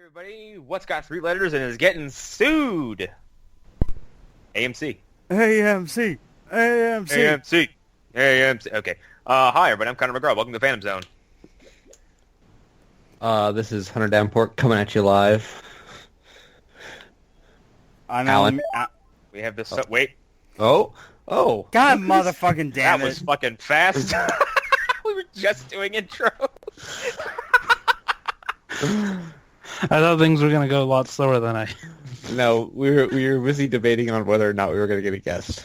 everybody. What's got three letters and is getting sued? AMC. AMC. AMC. AMC. AMC. Okay. Hi, everybody. I'm Connor McGraw. Welcome to Phantom Zone. This is Hunter Davenport coming at you live. I'm Alan. We have this... Wait. Oh. God motherfucking damn That was fucking fast. We were just doing intro. I thought things were going to go a lot slower than I... No, we were busy debating on whether or not we were going to get a guest.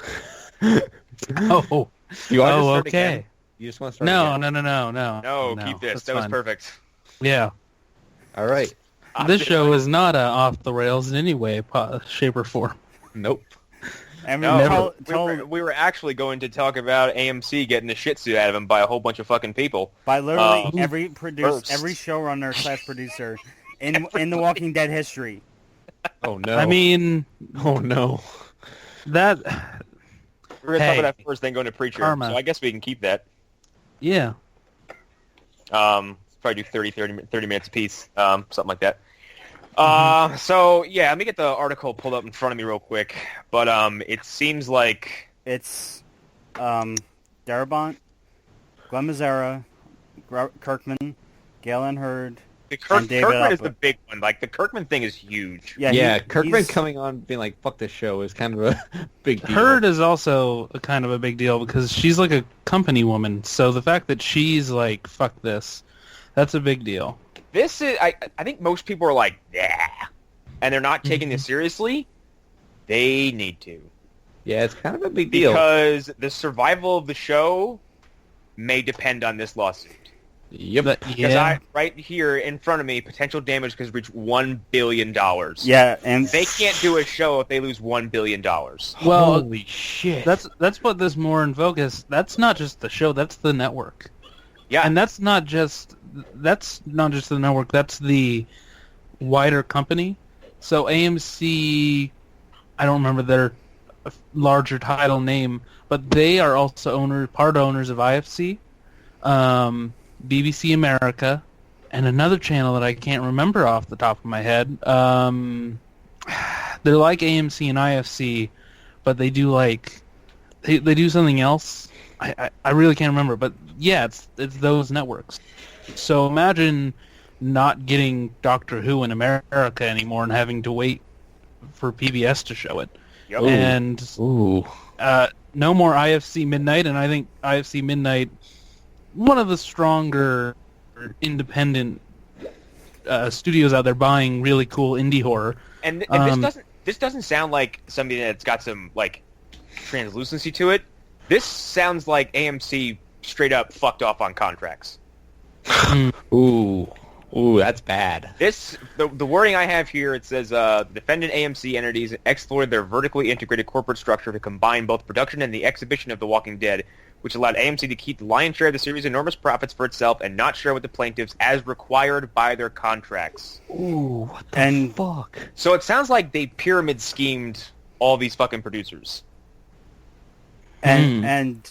Oh. You want to Oh, start okay. again? You just want to start No, again? no. No, keep this. That's That was fine. perfect. Yeah. All right. This show is not off the rails in any way, shape, or form. Nope. I mean, No, told we were actually going to talk about AMC getting the shit suit out of him by a whole bunch of fucking people. by literally First. every showrunner / producer in the Walking Dead history. Oh, no. I mean, Oh, no. that... We're going to talk Hey. about that first, then go into Preacher. Karma. So I guess we can keep that. Yeah. Probably do 30 minutes apiece, something like that. So, yeah, let me get the article pulled up in front of me real quick. But it seems like... It's Darabont, Glenn Mazzara, Kirkman, Galen Hurd, The and David Kirkman is Alpert. the big one. Like, the Kirkman thing is huge. Yeah, Kirkman he's- coming on being like, fuck this show is kind of a big deal. Herd is also a kind of a big deal because she's like a company woman. So the fact that she's like, fuck this, that's a big deal. This is... I think most people are like, yeah. And they're not taking this seriously. They need to. Yeah, it's kind of a big deal. Because the survival of the show may depend on this lawsuit. Yep. Because Yeah. right here in front of me, potential damage could reach $1 billion. Yeah, and They can't do a show if they lose $1 billion. Well, Holy shit. that's what this more in focus. That's not just the show. That's the network. Yeah, And that's not just the network. That's the wider company. So AMC, I don't remember their larger title name, but they are also part owners of IFC, BBC America, and another channel that I can't remember off the top of my head. They're like AMC and IFC, but they do like they do something else. I really can't remember, but yeah, it's those networks. So imagine not getting Doctor Who in America anymore and having to wait for PBS to show it. Yep. Ooh. And Ooh. no more IFC Midnight, and I think IFC Midnight, one of the stronger independent studios out there buying really cool indie horror. and this doesn't sound like something that's got some like translucency to it. This sounds like AMC straight up fucked off on contracts. Ooh, that's bad. The wording I have here, it says defendant AMC entities explored their vertically integrated corporate structure to combine both production and the exhibition of The Walking Dead, which allowed AMC to keep the lion's share of the series' enormous profits for itself and not share with the plaintiffs as required by their contracts. Ooh, what the And- fuck? So it sounds like they pyramid schemed all these fucking producers. and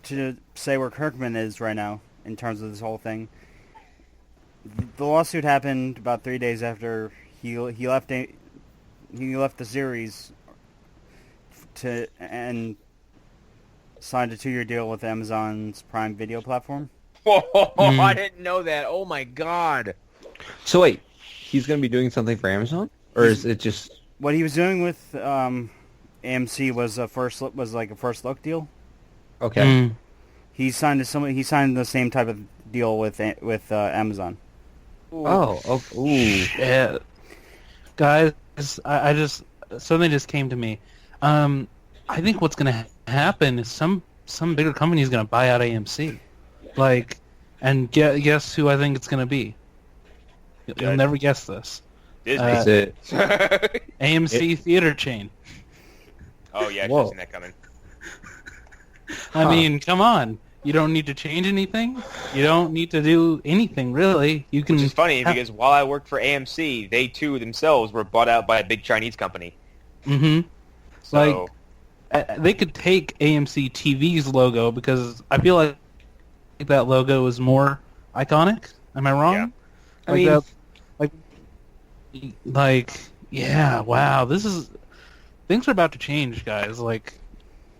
to say where Kirkman is right now in terms of this whole thing, the lawsuit happened about 3 days after he left the series and signed a 2-year deal with Amazon's Prime Video platform. Oh, I didn't know that. Oh my god. So wait, he's going to be doing something for Amazon? Or is it just... What he was doing with AMC was a first look deal. Okay. He signed the same type of deal with Amazon. Oh, ooh. Yeah. Guys, I just something just came to me. I think what's going to happen is some bigger company is going to buy out AMC. Like, and guess who I think it's going to be? You'll Good. never guess this. Disney. That's it. AMC theater chain. Oh yeah, I should Whoa. have seen that coming. I Huh. mean, come on. You don't need to change anything. You don't need to do anything, really. You can. Which is funny have- because while I worked for AMC, they too themselves were bought out by a big Chinese company. Mhm. So They could take AMC TV's logo because I feel like that logo is more iconic. Am I wrong? Yeah. I Like mean, that, like like, yeah, wow, things are about to change, guys. Like,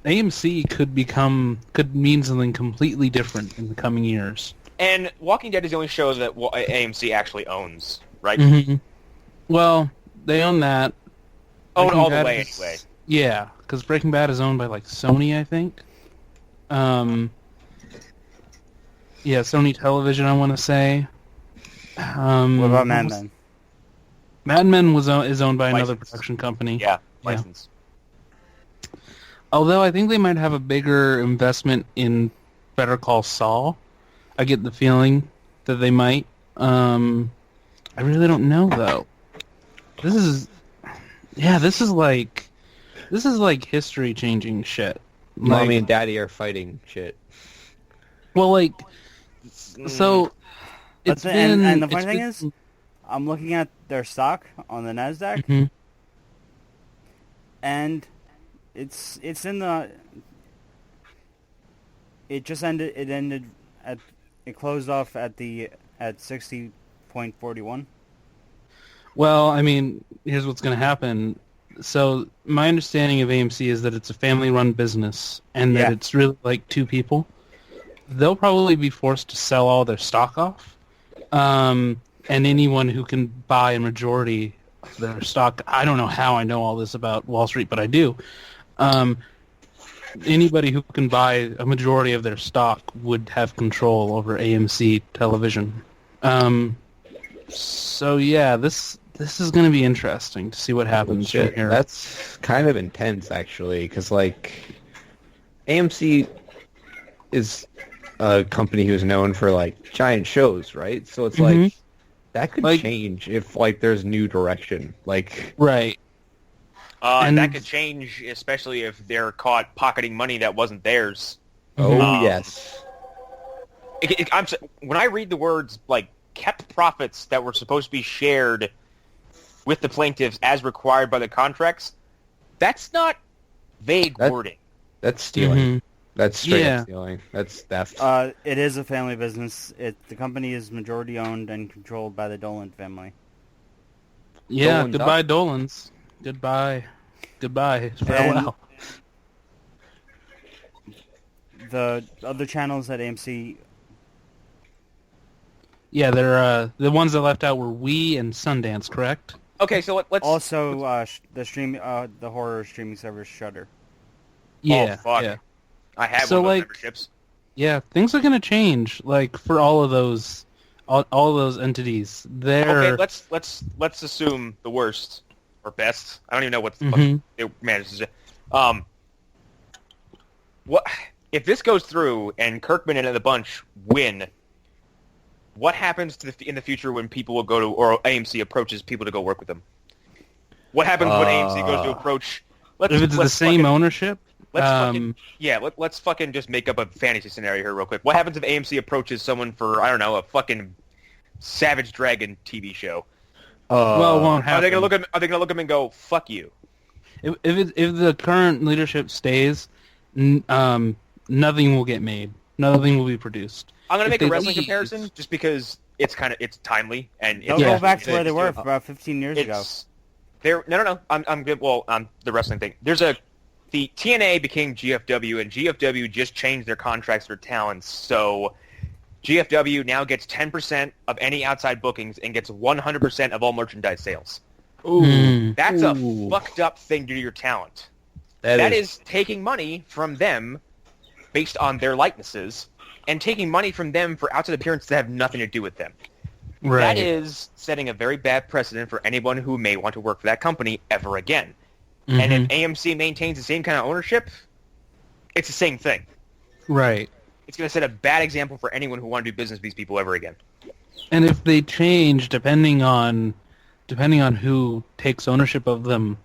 AMC could mean something completely different in the coming years. And Walking Dead is the only show that AMC actually owns, right? Mm-hmm. Well, they own that. Own Breaking all the Bad way, is- anyway. Yeah, because Breaking Bad is owned by like Sony, I think. Yeah, Sony Television, I want to say. What about Mad Men? Mad Men is owned by another License. production company. Yeah, license. Although I think they might have a bigger investment in Better Call Saul. I get the feeling that they might. I really don't know though. This is like history changing shit. Mommy and Daddy are fighting shit. Well, like, so But it's the, been. and the it's funny thing been- is, I'm looking at their stock on the Nasdaq, Mhm. and it's in the. It just ended. It closed off at 60.41. Well, I mean, here's what's going to happen. So my understanding of AMC is that it's a family-run business and that Yeah. it's really like two people. They'll probably be forced to sell all their stock off, and anyone who can buy a majority of their stock. I don't know how I know all this about Wall Street, but I do. Anybody who can buy a majority of their stock would have control over AMC television. So yeah, this is going to be interesting to see what happens from Shit, here. that's kind of intense, actually, because, like, AMC is a company who's known for, like, giant shows, right? So it's Mhm. like, that could Like- change if, like, there's new direction. Like, Right. And that And- could change, especially if they're caught pocketing money that wasn't theirs. oh, Um, yes. When I read the words, like, kept profits that were supposed to be shared with the plaintiffs as required by the contracts, that's not vague That- wording. That's stealing. Mhm. That's straight Yeah. up stealing. That's theft. It is a family business. The company is majority owned and controlled by the Dolan family. Yeah, Dolan goodbye, Dolans. Goodbye. Farewell. The other channels at AMC, Yeah, they're the ones that left out were We and Sundance, correct? Okay, so let's... also the horror streaming service Shudder. Yeah. fuck. Yeah. I have So, one of those like- memberships. Yeah, things are going to change like for all of those those entities. They're Okay, let's assume the worst or best. I don't even know what the fuck Mhm. it manages to. What if this goes through and Kirkman and the bunch win? What happens in the future when people will go to, or AMC approaches people to go work with them? What happens when AMC goes to approach? if it's the same ownership. Let's fucking just make up a fantasy scenario here real quick. What happens if AMC approaches someone for, I don't know, a fucking Savage Dragon TV show? Well, it won't Are happen. they gonna look at him and go, "Fuck you"? If the current leadership stays, nothing will get made. Nothing will be produced. I'm gonna If make a they wrestling leave- comparison just because it's timely and They'll it's go Yeah. back to where they were it's- about 15 years ago. It's no. I'm good. Well, on the wrestling thing, the TNA became GFW, and GFW just changed their contracts for talents. So GFW now gets 10% of any outside bookings and gets 100% of all merchandise sales. Ooh. That's a Ooh. fucked up thing to do to your talent. that That is taking money from them based on their likenesses and taking money from them for outside appearances that have nothing to do with them. Right. That is setting a very bad precedent for anyone who may want to work for that company ever again. And Mhm. if AMC maintains the same kind of ownership, it's the same thing. Right. It's going to set a bad example for anyone who want to do business with these people ever again. And if they change, depending on who takes ownership of them,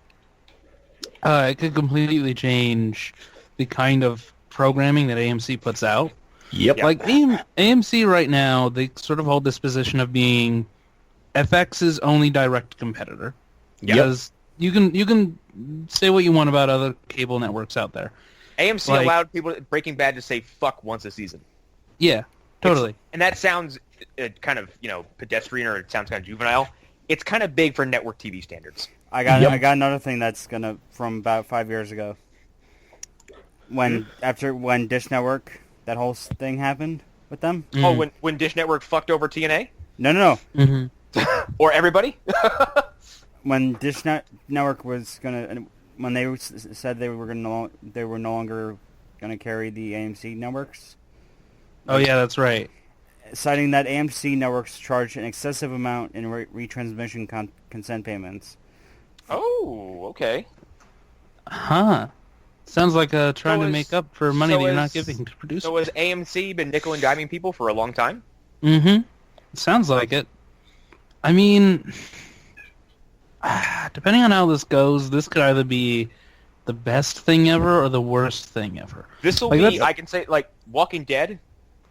it could completely change the kind of programming that AMC puts out. Yep. Yeah. Like AMC right now, they sort of hold this position of being FX's only direct competitor. Yep. Because you can say what you want about other cable networks out there. AMC Like- allowed people at Breaking Bad to say fuck once a season. Yeah, totally. And that sounds kind of, pedestrian, or it sounds kind of juvenile. it's kind of big for network TV standards. I got another thing that's gonna from about 5 years ago. When Dish Network, that whole thing happened with them. Oh, when Dish Network fucked over TNA? No. Or everybody? When Dish Network was gonna, when they said they were no longer gonna carry the AMC networks. Oh yeah, that's right. Citing that AMC networks charged an excessive amount in retransmission consent payments. Oh, okay. Huh. Sounds like trying So to make up for money that you're not giving to producers. So has AMC been nickel and diming people for a long time? Mm-hmm. Sounds like it. I mean, depending on how this goes, this could either be the best thing ever or the worst thing ever. This will be, I can say, like, Walking Dead,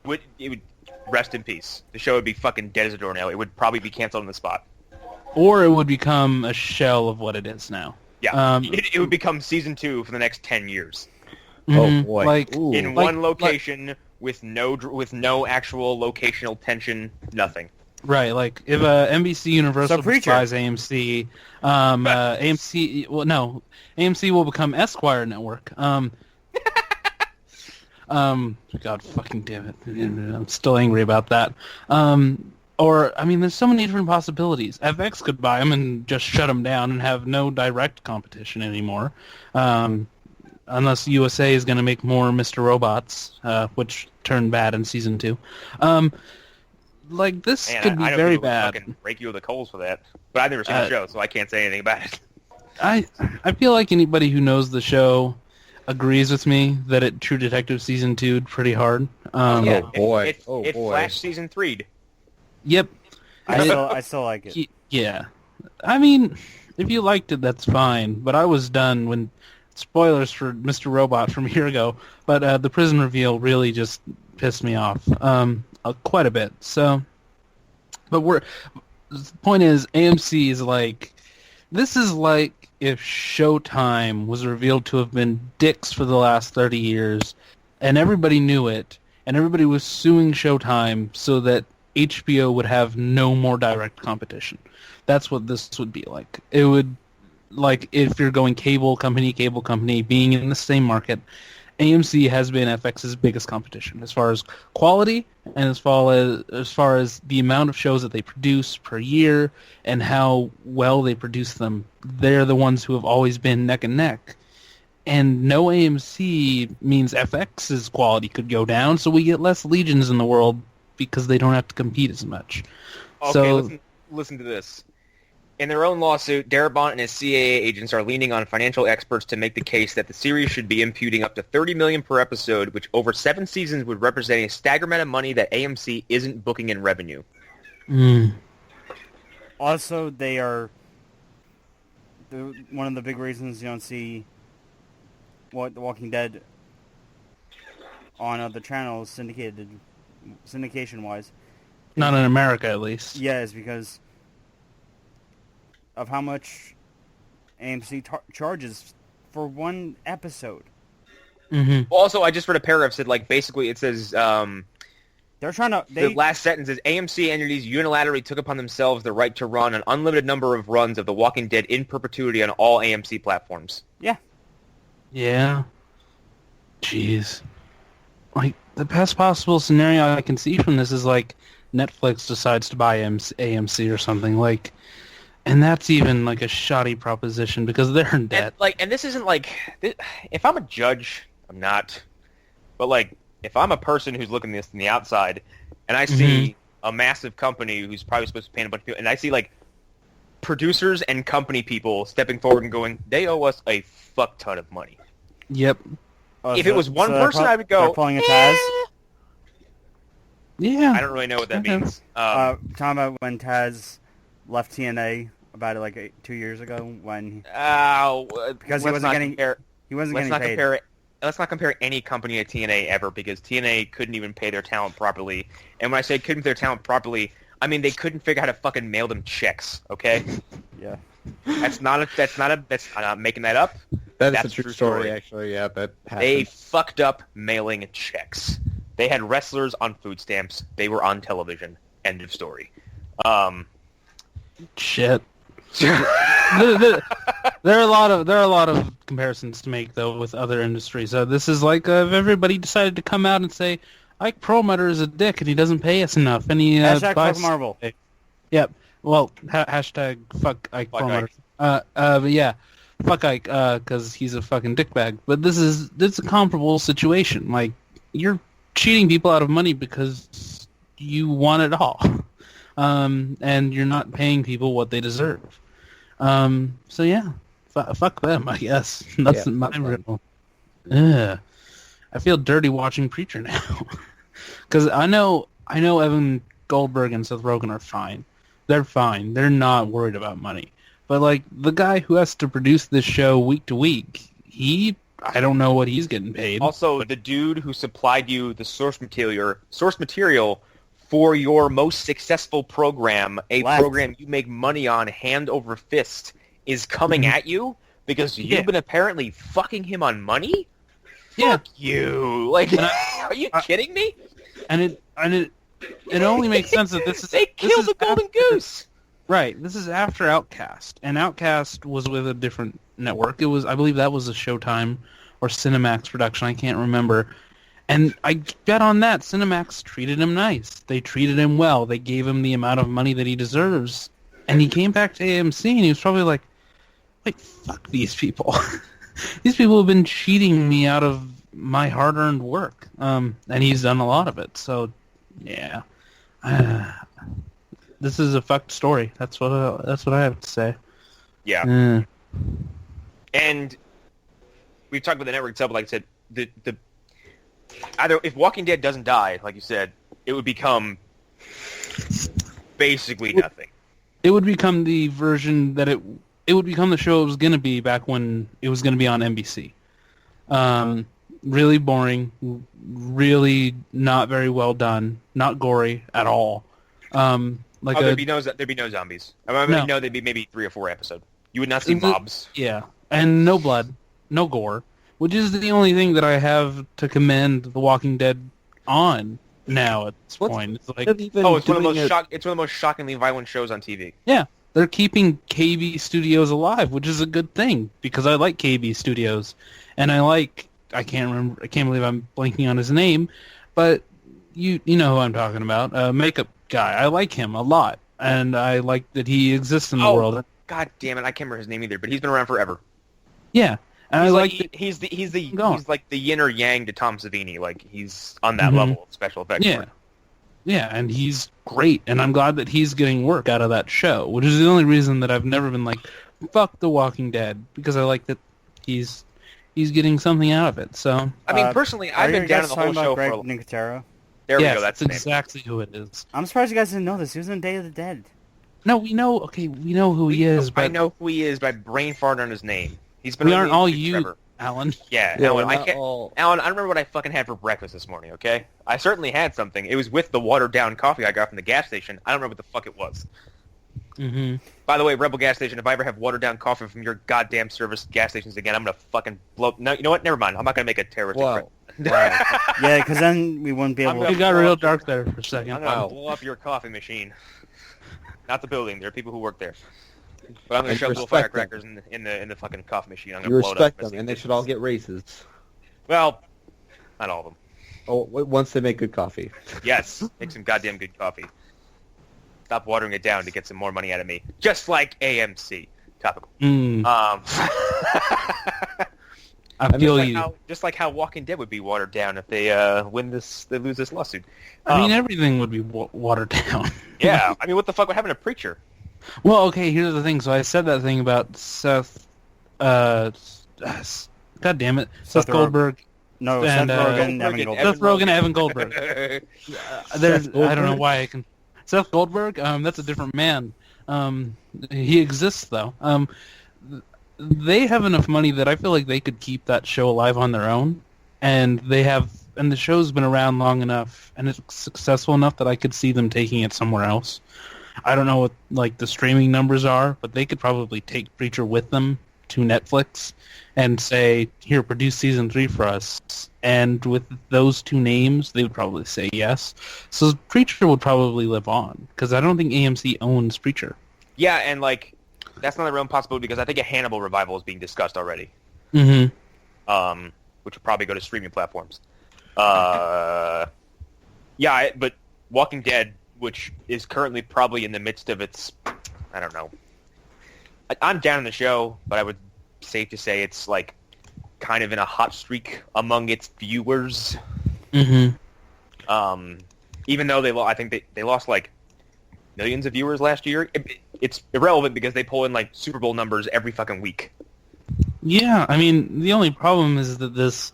would rest in peace. The show would be fucking dead as a doornail. It would probably be canceled on the spot. Or it would become a shell of what it is now. Yeah, it would become season 2 for the next 10 years. Oh boy! Like, in one location with no actual locational tension, nothing. Right, like if NBC Universal buys AMC, AMC will become Esquire Network. God fucking damn it! I'm still angry about that. Or, I mean, there's so many different possibilities. FX could buy them and just shut them down and have no direct competition anymore. Unless USA is going to make more Mr. Robots, which turned bad in Season 2. Like, this could be very bad. Fucking rake you with the coals for that. But I've never seen the show, so I can't say anything about it. I feel like anybody who knows the show agrees with me that True Detective Season 2'd pretty hard. Yeah, oh boy! It Flash Season 3'd. Yep. I still like it. Yeah. I mean, if you liked it, that's fine. But I was done when... Spoilers for Mr. Robot from a year ago. But the prison reveal really just pissed me off quite a bit. So... But the point is, AMC is like... This is like if Showtime was revealed to have been dicks for the last 30 years, and everybody knew it, and everybody was suing Showtime so that HBO would have no more direct competition. That's what this would be like. It would, like, if you're going cable company, being in the same market, AMC has been FX's biggest competition as far as quality and as far as the amount of shows that they produce per year and how well they produce them. They're the ones who have always been neck and neck. And no AMC means FX's quality could go down, so we get less Legions in the world because they don't have to compete as much. Okay, so, listen to this. In their own lawsuit, Darabont and his CAA agents are leaning on financial experts to make the case that the series should be imputing up to $30 million per episode, which over 7 seasons would represent a staggering amount of money that AMC isn't booking in revenue. Also, they are one of the big reasons you don't see The Walking Dead on other channels syndication-wise. Not in America, at least. Yeah, it's because of how much AMC charges for one episode. Mm-hmm. Also, I just read a paragraph that said, like, basically it says, they're trying to... The last sentence is, AMC entities unilaterally took upon themselves the right to run an unlimited number of runs of The Walking Dead in perpetuity on all AMC platforms. Yeah. Yeah. Jeez. Like, the best possible scenario I can see from this is, like, Netflix decides to buy AMC or something, like... And that's even, like, a shoddy proposition because they're in debt. And this isn't, like... If I'm a judge, I'm not. But, like, if I'm a person who's looking at this from the outside, and I see a massive company who's probably supposed to pay a bunch of people, and I see, like, producers and company people stepping forward and going, they owe us a fuck ton of money. Yep. If it was one person, I would go, they're pulling a Taz? Yeah. I don't really know what that means. Talking about when Taz left TNA about it like 2 years ago when because he wasn't getting paid. Let's not compare any company to TNA ever because TNA couldn't even pay their talent properly. And when I say couldn't pay their talent properly, I mean they couldn't figure out how to fucking mail them checks. Okay. Yeah. I'm not making that up. That's a true story, actually. Yeah, that happened. They fucked up mailing checks. They had wrestlers on food stamps. They were on television. End of story. Shit. there are a lot of comparisons to make though with other industries. This is like if everybody decided to come out and say Ike Perlmutter is a dick and he doesn't pay us enough and he Hashtag buys... fuck Marvel. Yep. Well, hashtag fuck Ike Perlmutter. But yeah, fuck Ike because he's a fucking dickbag. But this is a comparable situation. Like you're cheating people out of money because you want it all. And you're not paying people what they deserve. So yeah, fuck them, I guess. That's my real. Yeah, I feel dirty watching Preacher now, because I know Evan Goldberg and Seth Rogen are fine. They're fine. They're not worried about money. But like the guy who has to produce this show week to week, I don't know what he's getting paid. Also, the dude who supplied you the source material for your most successful program, program you make money on hand over fist, is coming at you because you've been apparently fucking him on money? Yeah. Fuck you. Like, are you kidding me? And it only makes sense that this is... They killed the golden goose! Right. This is after Outcast. And Outcast was with a different network. I believe that was a Showtime or Cinemax production. I can't remember. And I bet on that, Cinemax treated him nice. They treated him well. They gave him the amount of money that he deserves. And he came back to AMC and he was probably like, wait, fuck these people. These people have been cheating me out of my hard-earned work. And he's done a lot of it. So, yeah. This is a fucked story. That's what I have to say. Yeah. And we've talked about the network itself, but like I said, the either if Walking Dead doesn't die, like you said, it would become basically nothing. It would become the version that it would become the show it was going to be back when it was going to be on NBC. Really boring, really not very well done, not gory at all. There'd be no zombies. There'd be maybe 3 or 4 episodes. You would not see mobs. Yeah, and no blood, no gore. Which is the only thing that I have to commend The Walking Dead on now at this point. It's like, it's one of the most shockingly violent shows on TV. Yeah, they're keeping KB Studios alive, which is a good thing because I like KB Studios, and I can't believe I'm blanking on his name, but you know who I'm talking about, makeup guy. I like him a lot, and I like that he exists in the world. God damn it, I can't remember his name either, but he's been around forever. Yeah. And he's like the yin or yang to Tom Savini. Like he's on that level of special effects. Yeah, yeah, and he's great, and I'm glad that he's getting work out of that show, which is the only reason that I've never been like, fuck The Walking Dead, because I like that he's getting something out of it. So I mean, personally, I've been down in the whole show for. Nicotero? There we go. That's exactly who it is. I'm surprised you guys didn't know this. He was in Day of the Dead. No, we know. Okay, we know who he is. But I know who he is, but I brain farted on his name. He's been. We aren't all you, forever. Alan. Yeah, Alan. Alan, I remember what I fucking had for breakfast this morning. Okay, I certainly had something. It was with the watered down coffee I got from the gas station. I don't remember what the fuck it was. Mm-hmm. By the way, Rebel gas station. If I ever have watered down coffee from your goddamn service gas stations again, I'm gonna fucking blow. No, you know what? Never mind. I'm not gonna make a terrorist. Wow. Yeah, because then we wouldn't be able. It got real dark there for a second. I'm gonna blow up your coffee machine. Not the building. There are people who work there. But I'm going to shove little firecrackers in the fucking coffee machine. I'm going to blow it up. Respect them, and they should all get raises. Well, not all of them. Oh, once they make good coffee. Yes, make some goddamn good coffee. Stop watering it down to get some more money out of me. Just like AMC. Topical. I feel you. Just like how Walking Dead would be watered down if they lose this lawsuit. I mean, everything would be watered down. Yeah, I mean, what the fuck would happen to Preacher? Well, okay, here's the thing. So I said that thing about Seth, God damn it, Seth Goldberg. No, Seth Rogen, Evan Goldberg. Seth Rogen, Evan Goldberg. I don't know why I can. Seth Goldberg, that's a different man. He exists though. They have enough money that I feel like they could keep that show alive on their own, and the show's been around long enough, and it's successful enough that I could see them taking it somewhere else. I don't know what the streaming numbers are, but they could probably take Preacher with them to Netflix and say, here, produce season 3 for us. And with those two names, they would probably say yes. So Preacher would probably live on, because I don't think AMC owns Preacher. Yeah, and like that's not a real possibility because I think a Hannibal revival is being discussed already. Mm-hmm. Which will probably go to streaming platforms. But Walking Dead, which is currently probably in the midst of its, I don't know. I'm down on the show, but I would safe to say it's like kind of in a hot streak among its viewers. Mm-hmm. Even though I think they lost like millions of viewers last year. It's irrelevant because they pull in like Super Bowl numbers every fucking week. Yeah, I mean, the only problem is that this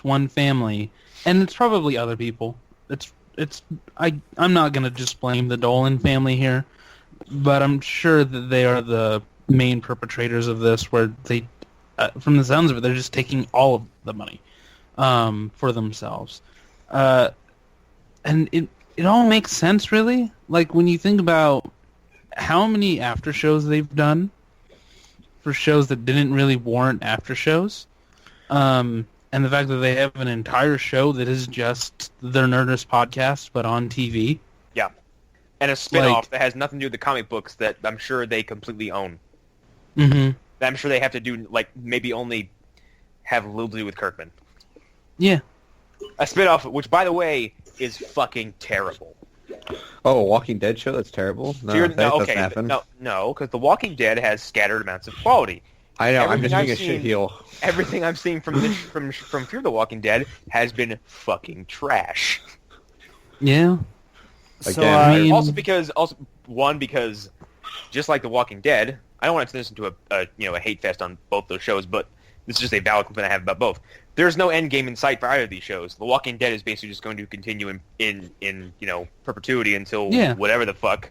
one family, and it's probably other people. I'm not gonna just blame the Dolan family here, but I'm sure that they are the main perpetrators of this. Where they, from the sounds of it, they're just taking all of the money for themselves, and it all makes sense, really. Like when you think about how many after shows they've done for shows that didn't really warrant after shows, and the fact that they have an entire show that is just their Nerdist podcast but on TV. Yeah, and a spin-off that has nothing to do with the comic books that I'm sure they completely own. Mm-hmm. I'm sure they have to do like maybe only have little to do with Kirkman. Yeah, a spin-off, which by the way is fucking terrible. Oh, a Walking Dead show? That's terrible. No, that doesn't happen. No, because The Walking Dead has scattered amounts of quality. I know. Everything I'm just being a shit heel. Everything I'm seeing from Fear the Walking Dead has been fucking trash. Yeah. Again, Also because just like The Walking Dead, I don't want to turn this into a hate fest on both those shows, but this is just a valid complaint I have about both. There's no end game in sight for either of these shows. The Walking Dead is basically just going to continue in perpetuity until whatever the fuck.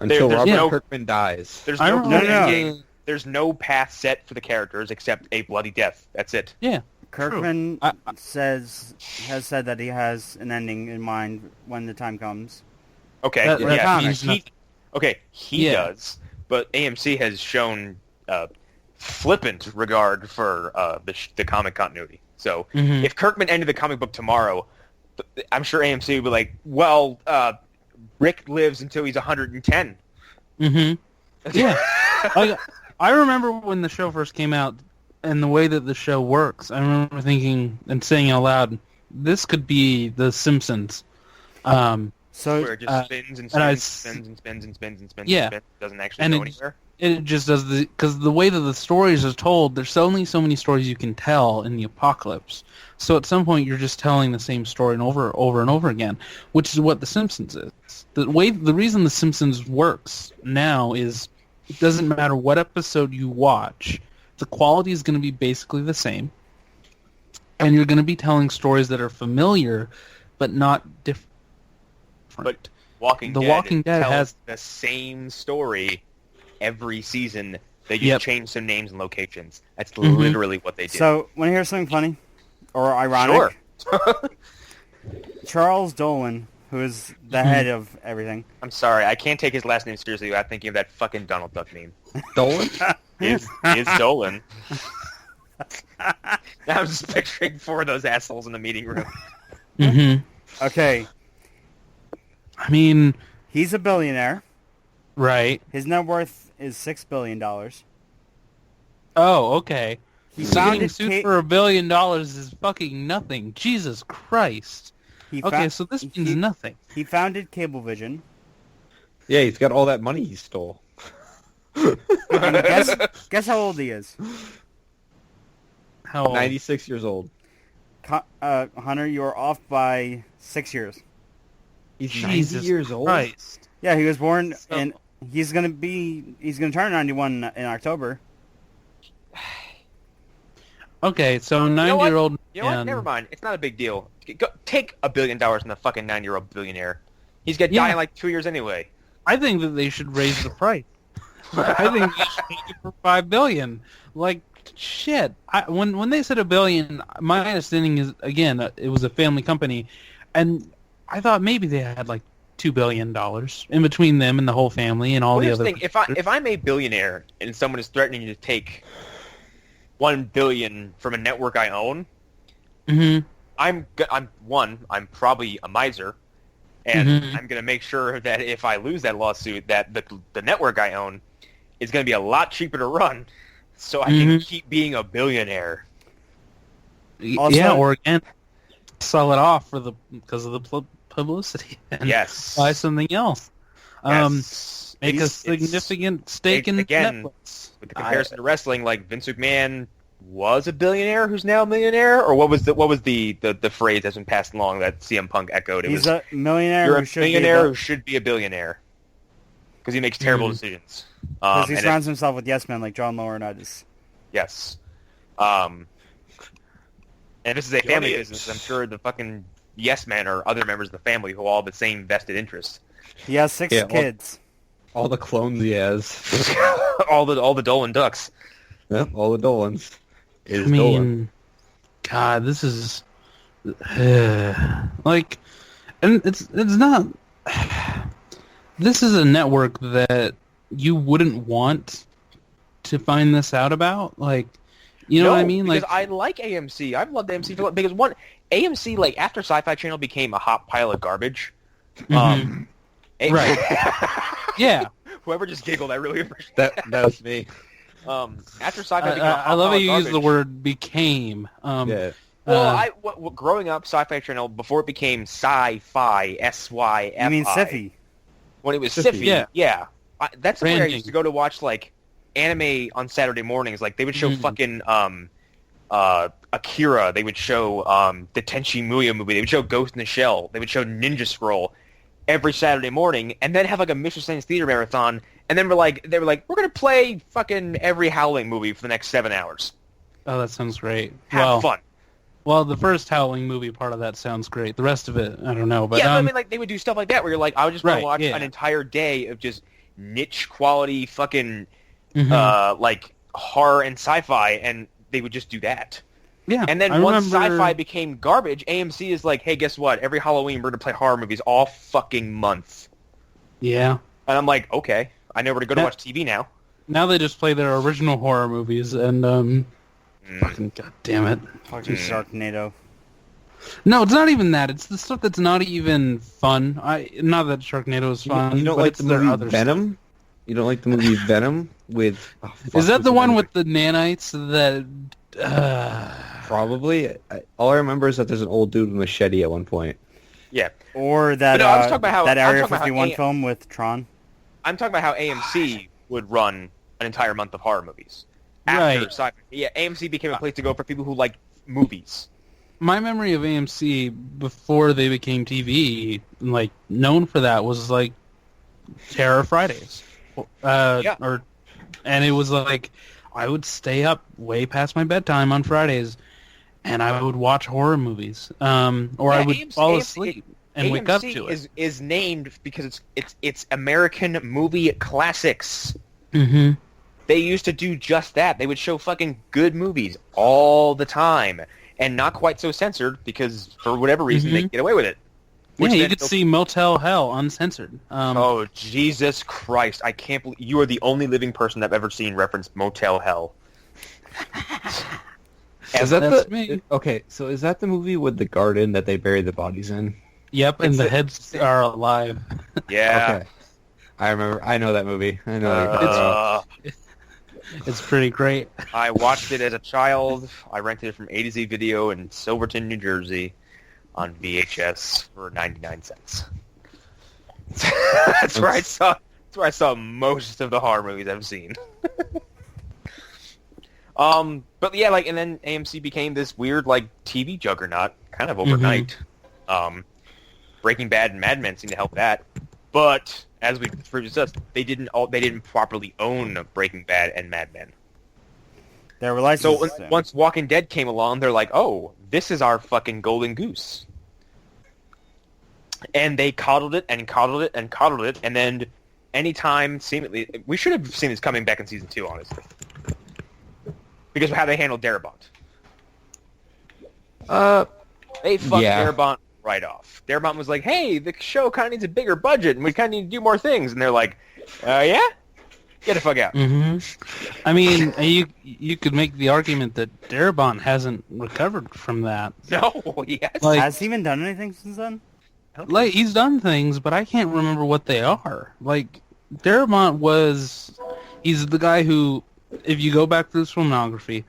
Until Robert Kirkman dies. There's no end game. There's no path set for the characters except a bloody death. That's it. Yeah. Kirkman has said that he has an ending in mind when the time comes. Okay. He does. But AMC has shown flippant regard for the comic continuity. So if Kirkman ended the comic book tomorrow, I'm sure AMC would be like, well, Rick lives until he's 110. Mm-hmm. Yeah. I remember when the show first came out and the way that the show works. I remember thinking and saying out loud, this could be The Simpsons. Where it just spins and spins. Yeah. It doesn't actually go anywhere. It just does because the way that the stories are told, there's only so many stories you can tell in the apocalypse. So at some point, you're just telling the same story and over and over again, which is what The Simpsons is. The reason The Simpsons works now is it doesn't matter what episode you watch, the quality is going to be basically the same, and you're going to be telling stories that are familiar, but not different. But Walking Dead has the same story every season. They just change some names and locations. That's literally what they did. So, want to hear something funny? Or ironic? Sure. Charles Dolan, who is the head of everything. I'm sorry, I can't take his last name seriously without thinking of that fucking Donald Duck meme. Dolan? is Dolan. Now I'm just picturing four of those assholes in the meeting room. Mm-hmm. Okay. I mean... He's a billionaire. Right. His net worth is $6 billion. Oh, okay. Getting sued for $1 billion is fucking nothing. Jesus Christ. So this means nothing. He founded Cablevision. Yeah, he's got all that money he stole. And guess how old he is? How old? 96 years old. Hunter, you are off by 6 years. He's 90 years old? Christ. Yeah, he was born and he's gonna turn 91 in October. Okay, so 90-year-old. You know what? Never mind. It's not a big deal. Take $1 billion from the fucking 9-year-old billionaire. He's gonna die in like 2 years anyway. I think that they should raise the price. I think they should make it for $5 billion. Like shit. When they said $1 billion, my understanding is again it was a family company, and I thought maybe they had like $2 billion in between them and the whole family and all the other. If I'm a billionaire and someone is threatening to take $1 billion from a network I own, I'm probably a miser. And Mhm. I'm going to make sure that if I lose that lawsuit, that the network I own is going to be a lot cheaper to run, so I can keep being a billionaire. Also- Yeah, or again, sell it off because of the publicity and Yes. buy something else. Yes. Make a It's- significant stake in again, Netflix. with the comparison to wrestling, like Vince McMahon was a billionaire who's now a millionaire, or what was the phrase that's been passed along that CM Punk echoed? It He's was, a millionaire you're who a should millionaire be who should be a billionaire because he makes terrible decisions. because he And surrounds himself with yes men like John Laurinaitis. yes. And this is a family business. I'm sure the fucking yes men are other members of the family who all have the same vested interests. He has 6 Yeah, kids. All the clones he has. all the Dolan ducks. Yep, all the Dolans. It is I Dolan. mean, God, this is like, and it's not. This is a network that you wouldn't want to find this out about. Like, you know what I mean? Because Like, I like AMC. I've loved AMC for because AMC, like after Sci-Fi Channel became a hot pile of garbage. Right. Yeah. Whoever just giggled, I really appreciate That was me. after Sci-Fi became a hot I love pile how you of use the garbage- word became. Yeah. Well, growing up, Sci-Fi Channel before it became Sci-Fi, S-Y-F-I. You mean Siffy? When it was Siffy. Siffy, yeah. That's where I Branding. used to go to watch like anime on Saturday mornings. Like they would show fucking Akira. They would show the Tenchi Muyo movie. They would show Ghost in the Shell. They would show Ninja Scroll every Saturday morning, and then have like a Mr. Saints Theater marathon. And then they were like, we're gonna play fucking every Howling movie for the next 7 hours. Oh, that sounds great. Have fun. Well, the first Howling movie part of that sounds great. The rest of it, I don't know. But Yeah, but I mean, like they would do stuff like that where you're like, I would just want Right, to watch yeah. an entire day of just niche quality fucking like horror and sci-fi, and they would just do that. yeah. And then I once remember- sci-fi became garbage, AMC is like, hey, guess what? Every Halloween we're gonna play horror movies all fucking month. Yeah. And I'm like, okay, I know where to go to That- watch TV now. Now they just play their original horror movies, and fucking god damn it. Fucking Sharknado. No, it's not even that. It's the stuff that's not even fun. Not that Sharknado is fun. You don't but like it's the their movie other Venom? You don't like the movie Venom with? Oh, fuck, Stuff. Is that what's the one name? with the nanites that? Probably. All I remember is that there's an old dude with a machete at one point. Yeah, Or that But no, I was talking about how- that I'm Area talking about how 51 A- film with Tron. I'm talking about how AMC would run an entire month of horror movies. Right. After sci-fi. Yeah, AMC became a place to go for people who like movies. My memory of AMC before they became TV, like known for that, was like Terror Fridays. Yeah. And it was like I would stay up way past my bedtime on Fridays, and I would watch horror movies, or I Yeah, would AMC fall asleep and wake up AMC to it. is named because it's American movie classics. Mm-hmm. They used to do just that. They would show fucking good movies all the time, and not quite so censored because for whatever reason they get away with it. Yeah, you then- could see Motel Hell uncensored. Oh Jesus Christ! I can't believe you are the only living person I've ever seen reference Motel Hell. Is that That's the? me. Okay, so is that the movie with the garden that they bury the bodies in? Yep, and It's the a- heads are alive. Yeah. Okay. I remember. I know that movie. I know. that you're talking about. It's pretty great. I watched it as a child. I rented it from A to Z Video in Silverton, New Jersey, on VHS for 99 cents. That's where I saw. That's where I saw most of the horror movies I've seen. But yeah, like, and then AMC became this weird, like, TV juggernaut, kind of overnight. Breaking Bad and Mad Men seem to help that, but as we previously discussed, they didn't properly own Breaking Bad and Mad Men. There were So licenses. once Walking Dead came along, they're like, "Oh, this is our fucking golden goose," and they coddled it and coddled it and coddled it, and then anytime, seemingly, we should have seen this coming back in season 2, honestly, because of how they handled Darabont. They fucked Yeah. Darabont right off. Darabont was like, "Hey, the show kind of needs a bigger budget, and we kind of need to do more things," and they're like, "Yeah, get the fuck out." Mm-hmm. I mean, you could make the argument that Darabont hasn't recovered from that. No, yes. Like, Has he even done anything since then? like he's done things, but I can't remember what they are. Like Darabont he's the guy who, if you go back through his filmography,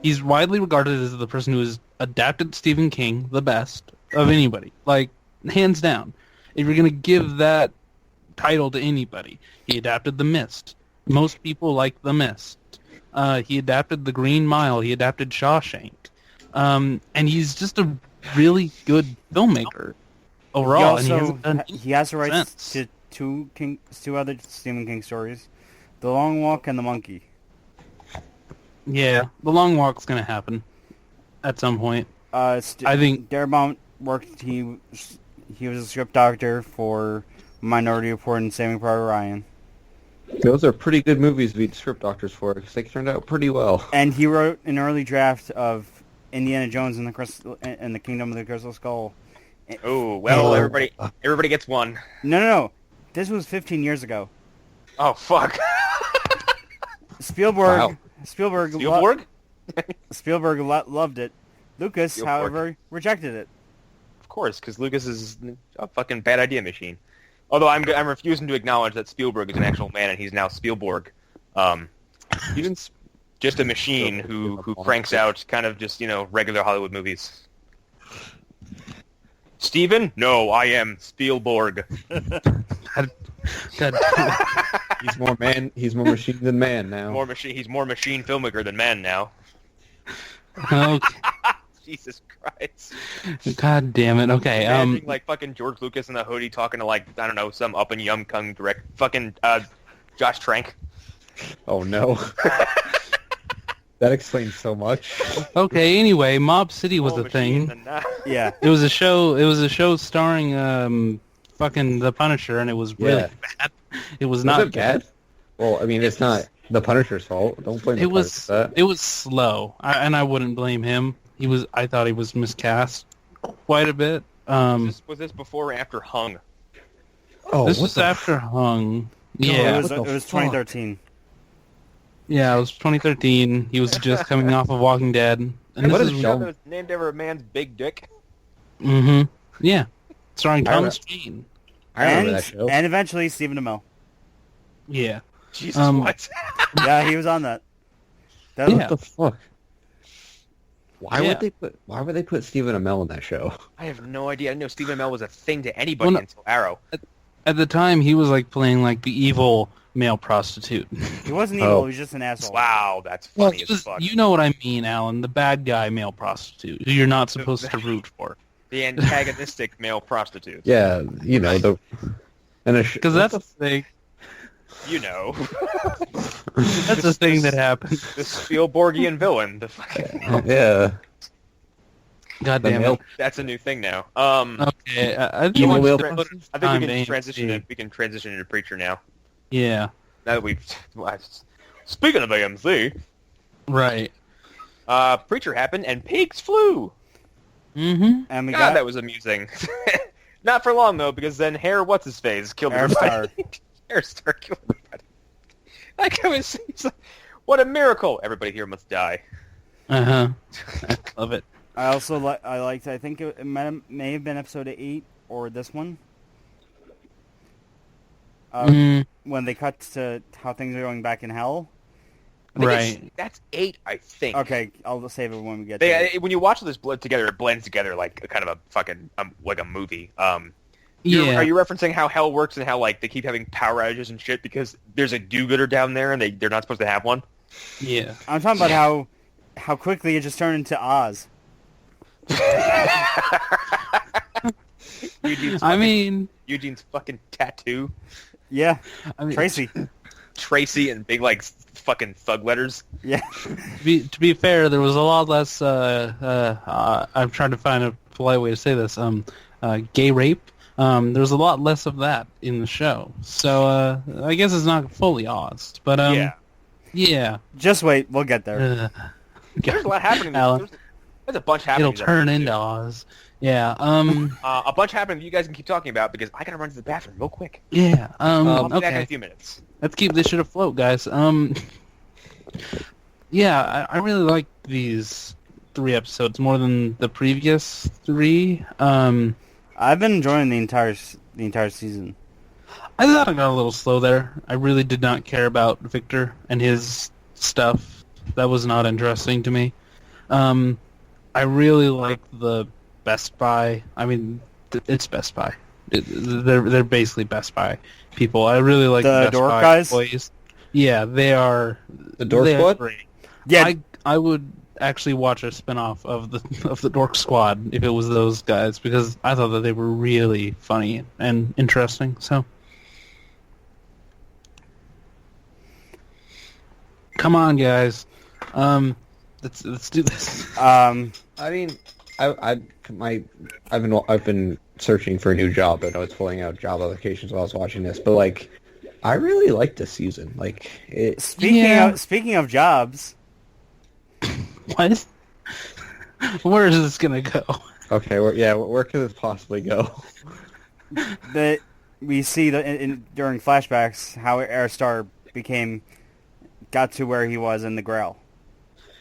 he's widely regarded as the person who has adapted Stephen King the best of anybody, like hands down. If you're gonna give that title to anybody, he adapted The Mist. Most people like The Mist. He adapted The Green Mile. He adapted Shawshank. And he's just a really good filmmaker overall. He has the rights to two other Stephen King stories, The Long Walk and The Monkey. Yeah, The Long Walk's gonna happen at some point. I think Darabont worked. He was a script doctor for Minority Report and Saving Private Ryan. Those are pretty good movies to be script doctors for, because they turned out pretty well. And he wrote an early draft of Indiana Jones and the Kingdom of the Crystal Skull. Oh, well, everybody gets one. No. This was 15 years ago. Oh, fuck. Spielberg. Wow. Spielberg? Spielberg loved it. Lucas, however, rejected it. Of course, because Lucas is a fucking bad idea machine. Although I'm refusing to acknowledge that Spielberg is an actual man and he's now Spielborg. He's just a machine who cranks out kind of just, regular Hollywood movies. Steven? No, I am Spielborg. God. He's more machine than man now. He's more machine filmmaker than man now. Okay. Jesus Christ. God damn it. Okay. Imagining, like fucking George Lucas in the hoodie talking to I don't know, some up and young kung direct fucking Josh Trank. Oh no. That explains so much. Okay, anyway, Mob City was a thing. Yeah. It was a show starring fucking The Punisher, and it was really bad. It was not it bad. Well, I mean, it's not The Punisher's fault. Don't blame the Punisher for that. It was slow, and I wouldn't blame him. I thought he was miscast quite a bit. Was this before or after Hung? Oh, this was after Hung. Yeah, It was 2013. Yeah, it was 2013. He was just coming off of Walking Dead. And What this is is a show that was named after a man's big dick? Mm-hmm. Yeah. Starring Thomas Jane. I remember that show. And eventually Stephen Amell. Yeah. Jesus, what? Yeah, he was on that. What the fuck? Why Yeah. would they put Stephen Amell in that show? I have no idea. I didn't know Stephen Amell was a thing to anybody until Arrow. At the time, he was playing the evil male prostitute. He wasn't evil, he was just an asshole. Wow, that's funny as fuck. You know what I mean, Alan. The bad guy male prostitute who you're not supposed to root for. The antagonistic male prostitute. Yeah, because Because that's a thing. You know. That's a thing that happened. The Spielborgian villain. The fucking... yeah. God damn it. That's a new thing now. Okay, I think Evil male I think we can transition into Preacher now. Yeah. Now that we've... Speaking of AMC... Right. Preacher happened and pigs flew! Mm-hmm. And God, that was amusing. Not for long, though, because then What's-His-Face killed everybody. Airstar killed everybody. It's like, what a miracle! Everybody here must die. Uh-huh. I love it. I also liked, I think it may have been episode 8 or this one. When they cut to how things are going back in hell. Right. That's 8, I think. Okay, I'll save it when we get to it. When you watch this together, it blends together like a kind of a fucking like a movie. Yeah. Are you referencing how hell works and how they keep having power outages and shit because there's a do-gooder down there and they're not supposed to have one? Yeah. I'm talking about how quickly it just turned into Oz. Eugene's fucking tattoo. Yeah, I mean, Tracy and big fucking thug letters. Yeah. To be fair, there was a lot less. I'm trying to find a polite way to say this. Gay rape. There was a lot less of that in the show, so I guess it's not fully Oz, but yeah. Just wait, we'll get there. There's a lot happening. Alan, there's a bunch happening. It'll turn into Oz. Yeah. A bunch happening that you guys can keep talking about because I gotta run to the bathroom real quick. Yeah. I'll be back in Okay. a few minutes. Let's keep this shit afloat, guys. Yeah, I really like these 3 episodes more than the previous 3. I I've been enjoying the entire season. I thought I got a little slow there. I really did not care about Victor and his stuff. That was not interesting to me. I really like the Best Buy. I mean, it's Best Buy. They're basically Best Buy people. I really like The Best Dork Buy guys? employees. Yeah, they are. The Dork they are Squad? great. Yeah, I would actually watch a spinoff of the Dork Squad if it was those guys, because I thought that they were really funny and interesting. So, come on, guys, let's do this. I mean, I've been searching for a new job. I know it's pulling out job applications while I was watching this, but like, I really liked this season. Like, speaking of jobs, What? Where is this gonna go? okay, where could this possibly go? that we see during flashbacks how Airstar got to where he was in the Grail,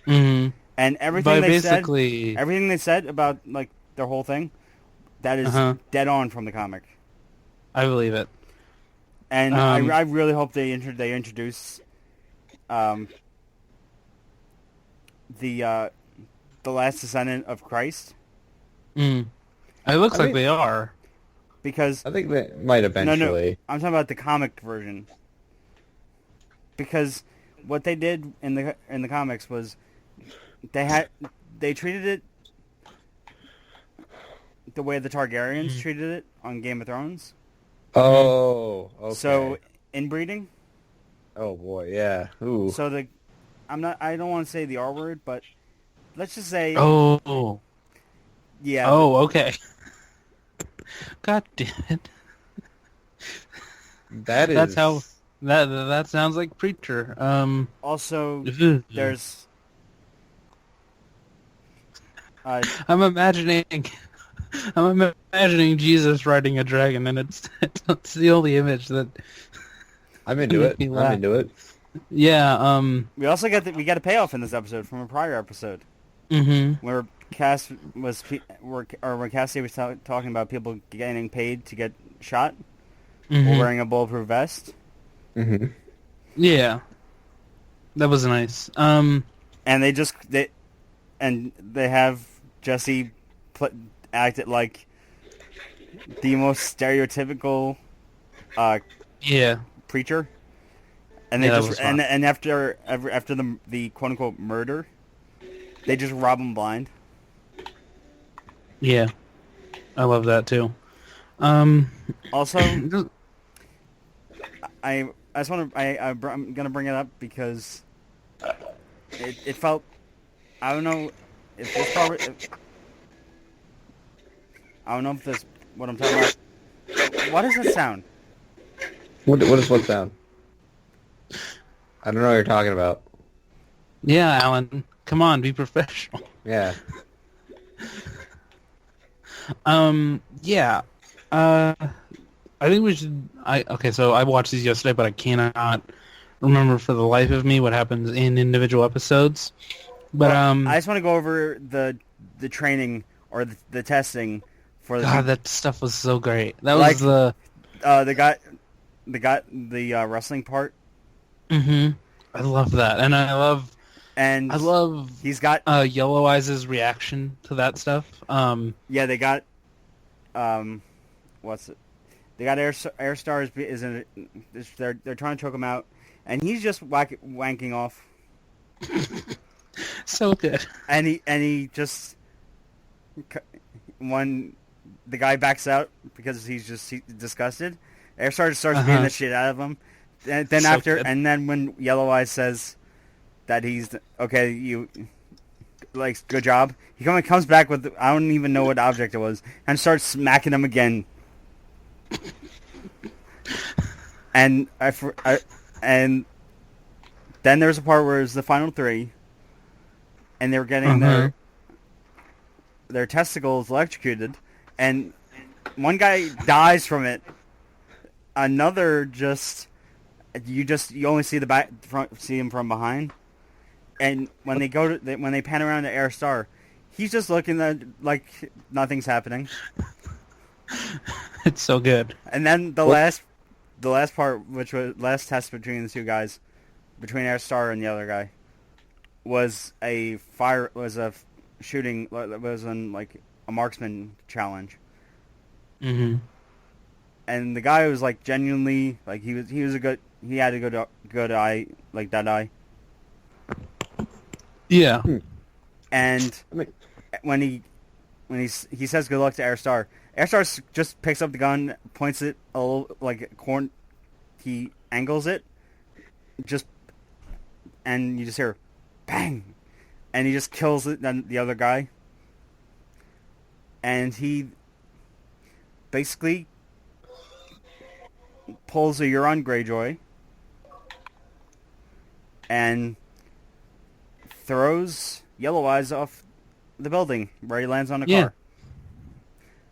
Mm-hmm. and But basically, everything they said about like their whole thing, that is dead on from the comic. I believe it. And I really hope they introduce the last descendant of Christ. Mm. It looks like they are. Because I think they might eventually. No, I'm talking about the comic version. Because what they did in the comics was they treated it the way the Targaryens treated it on Game of Thrones. Oh, okay. So inbreeding. Oh boy, yeah. Ooh. So I don't want to say the R word, but let's just say. Oh. Yeah. Oh, okay. God damn it. That's how that sounds like Preacher. Also, there's. I'm imagining Jesus riding a dragon, and it's the only image that I'm into it. I'm into it. Yeah. We also got a payoff in this episode from a prior episode. Mm-hmm. Where Cassidy was talking about people getting paid to get shot or wearing a bulletproof vest. Mm-hmm. Yeah, that was nice. And they have Jesse acted like the most stereotypical preacher. And they and after the quote unquote murder, they just rob him blind. Yeah, I love that too. Also, I'm gonna bring it up because it felt, I don't know if this probably, I don't know if this what I'm talking about. What does that sound? What sound? I don't know what you're talking about. Yeah, Alan, come on, be professional. Yeah. Yeah. I think we should. So I watched these yesterday, but I cannot remember for the life of me what happens in individual episodes. But I just want to go over the training or the testing for the. God, that stuff was so great. That was the wrestling part. Mm-hmm. I love that, and I love he's got Yellow Eyes' reaction to that stuff. Yeah, they got what's it? They got Airstar they're trying to choke him out, and he's just wanking off. So good. And he just the guy backs out because he's disgusted. Airstar just starts beating the shit out of him. And then then when Yellow Eyes says that he's okay, you like good job. He comes back with I don't even know what object it was and starts smacking him again. And and then there's a part where it's the final three, and they were getting their testicles electrocuted, and one guy dies from it. Another you only see the back see him from behind, and when they when they pan around to Airstar, he's just looking at like nothing's happening. It's so good. And then the last part, which was last test between the two guys, between Airstar and the other guy, was a shooting, was in like a marksman challenge. Mm-hmm. And the guy was like genuinely like he was a good, he had a good eye, like that eye. Yeah. And when he says good luck to Airstar, Airstar just picks up the gun, points it a little like he angles it, and you just hear bang, and he just kills it. Then the other guy, and he basically pulls a Euron Greyjoy and throws Yellow Eyes off the building where he lands on a car.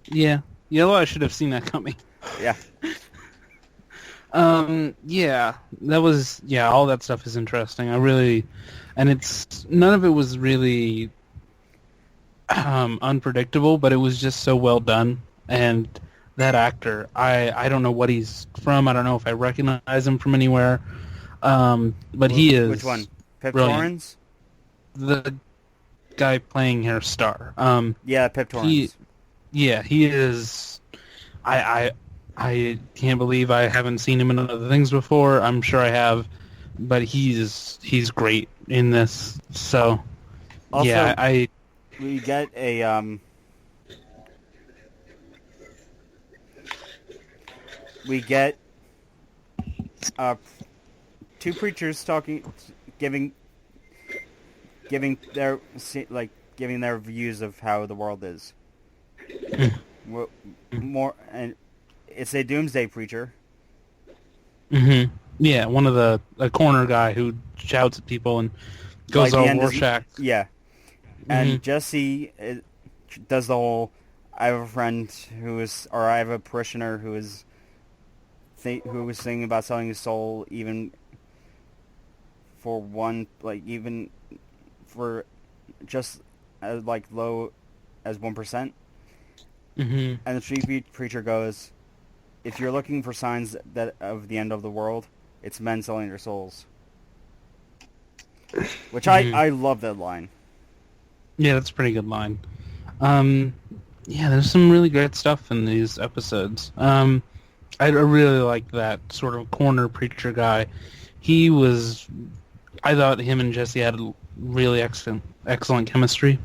Yeah. Yellow Eyes should have seen that coming. Yeah. Yeah, that was, all that stuff is interesting. None of it was really unpredictable, but it was just so well done. And that actor, I don't know what he's from. I don't know if I recognize him from anywhere. But he is. Which one? Pip brilliant. Torrens? The guy playing Hair Star. Yeah, Pip Torrens. He is. I can't believe I haven't seen him in other things before. I'm sure I have, but he's great in this. So, also, yeah, we get a two preachers giving their views of how the world is. More, and it's a doomsday preacher. Mm-hmm. Yeah, one of a corner guy who shouts at people and goes all Rorschach. Yeah, and Jesse does the whole. I have a friend I have a parishioner who was thinking about selling his soul, even for just as low as 1%. Mm-hmm. And the street preacher goes, "If you're looking for signs that of the end of the world, it's men selling their souls." Which I love that line. Yeah, that's a pretty good line. Yeah, there's some really great stuff in these episodes. I really like that sort of corner preacher guy. I thought him and Jesse had really excellent chemistry.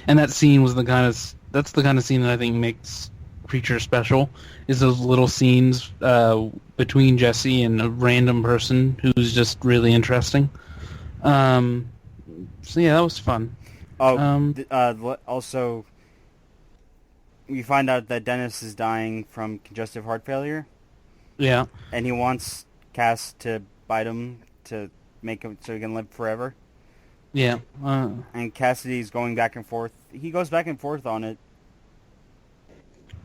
And that scene was that's the kind of scene that I think makes Preacher special, is those little scenes between Jesse and a random person who's just really interesting. So yeah, that was fun. Also, we find out that Dennis is dying from congestive heart failure. Yeah. And he wants Cass to bite him to make him so he can live forever. Yeah. And Cassidy's going back and forth. He goes back and forth on it.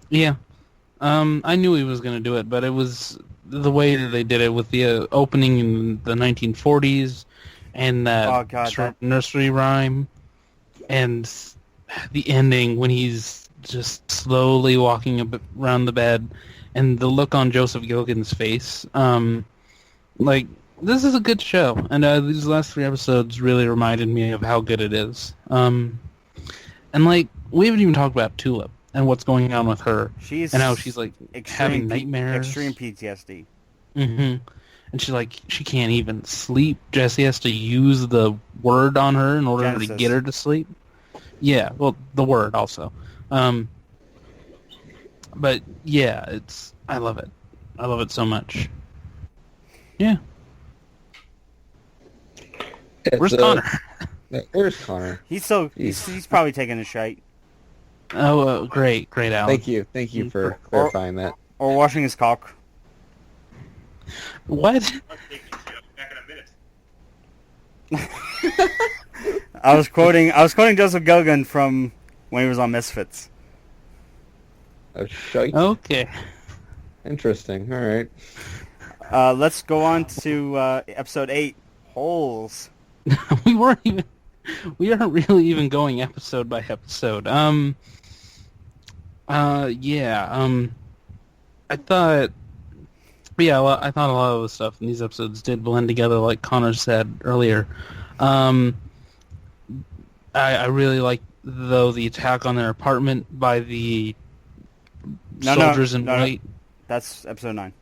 Yeah. I knew he was going to do it, but it was the way that they did it with the opening in the 1940s and that nursery rhyme and the ending when he's just slowly walking around the bed and the look on Joseph Gilgan's face. This is a good show, and these last 3 episodes really reminded me of how good it is. And we haven't even talked about Tulip and what's going on with her, and how she's having nightmares, extreme PTSD. Mm-hmm. And she can't even sleep. Jesse has to use the word on her in order to get her to sleep. Yeah, well, the word also. But yeah, I love it. I love it so much. Yeah. Where's Connor? Where's Connor? He's probably taking a shite. Oh, great, Alan. Thank you for clarifying that. Or washing his cock. What? Back in a minute. I was quoting Joseph Gilgan from when he was on Misfits. A shite? Okay. Interesting. All right. Let's go on to episode 8, Holes. We aren't really even going episode by episode. Yeah. I thought, yeah, well, I thought a lot of the stuff in these episodes did blend together, like Connor said earlier. I really like, though, the attack on their apartment by the soldiers in white. No. That's episode 9.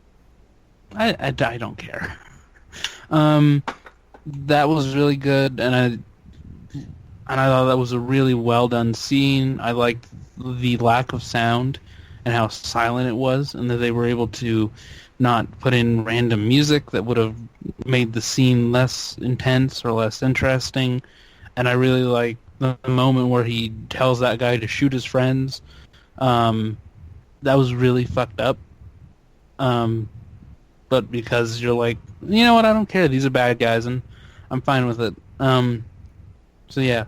I don't care. That was really good, and I thought that was a really well done scene. I liked the lack of sound and how silent it was, and that they were able to not put in random music that would have made the scene less intense or less interesting. And I really like the moment where he tells that guy to shoot his friends. That was really fucked up. But because you're like, you know what, I don't care. These are bad guys, and I'm fine with it. So yeah.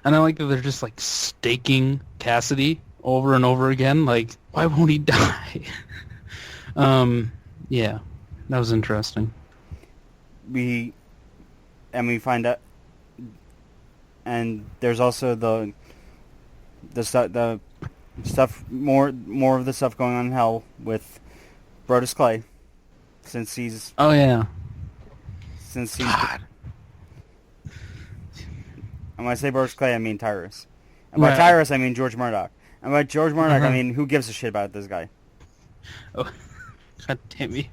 And I like that they're just like staking Cassidy over and over again. Like, why won't he die? Yeah, that was interesting. We find out, and there's also the stuff more of the stuff going on in Hell with Brodus Clay, since he's Oh yeah. God. And when I say Brodus Clay, I mean Tyrus. And by Right. Tyrus, I mean George Murdoch. And by George Murdoch, I Uh-huh. mean, who gives a shit about this guy? Oh, God damn me.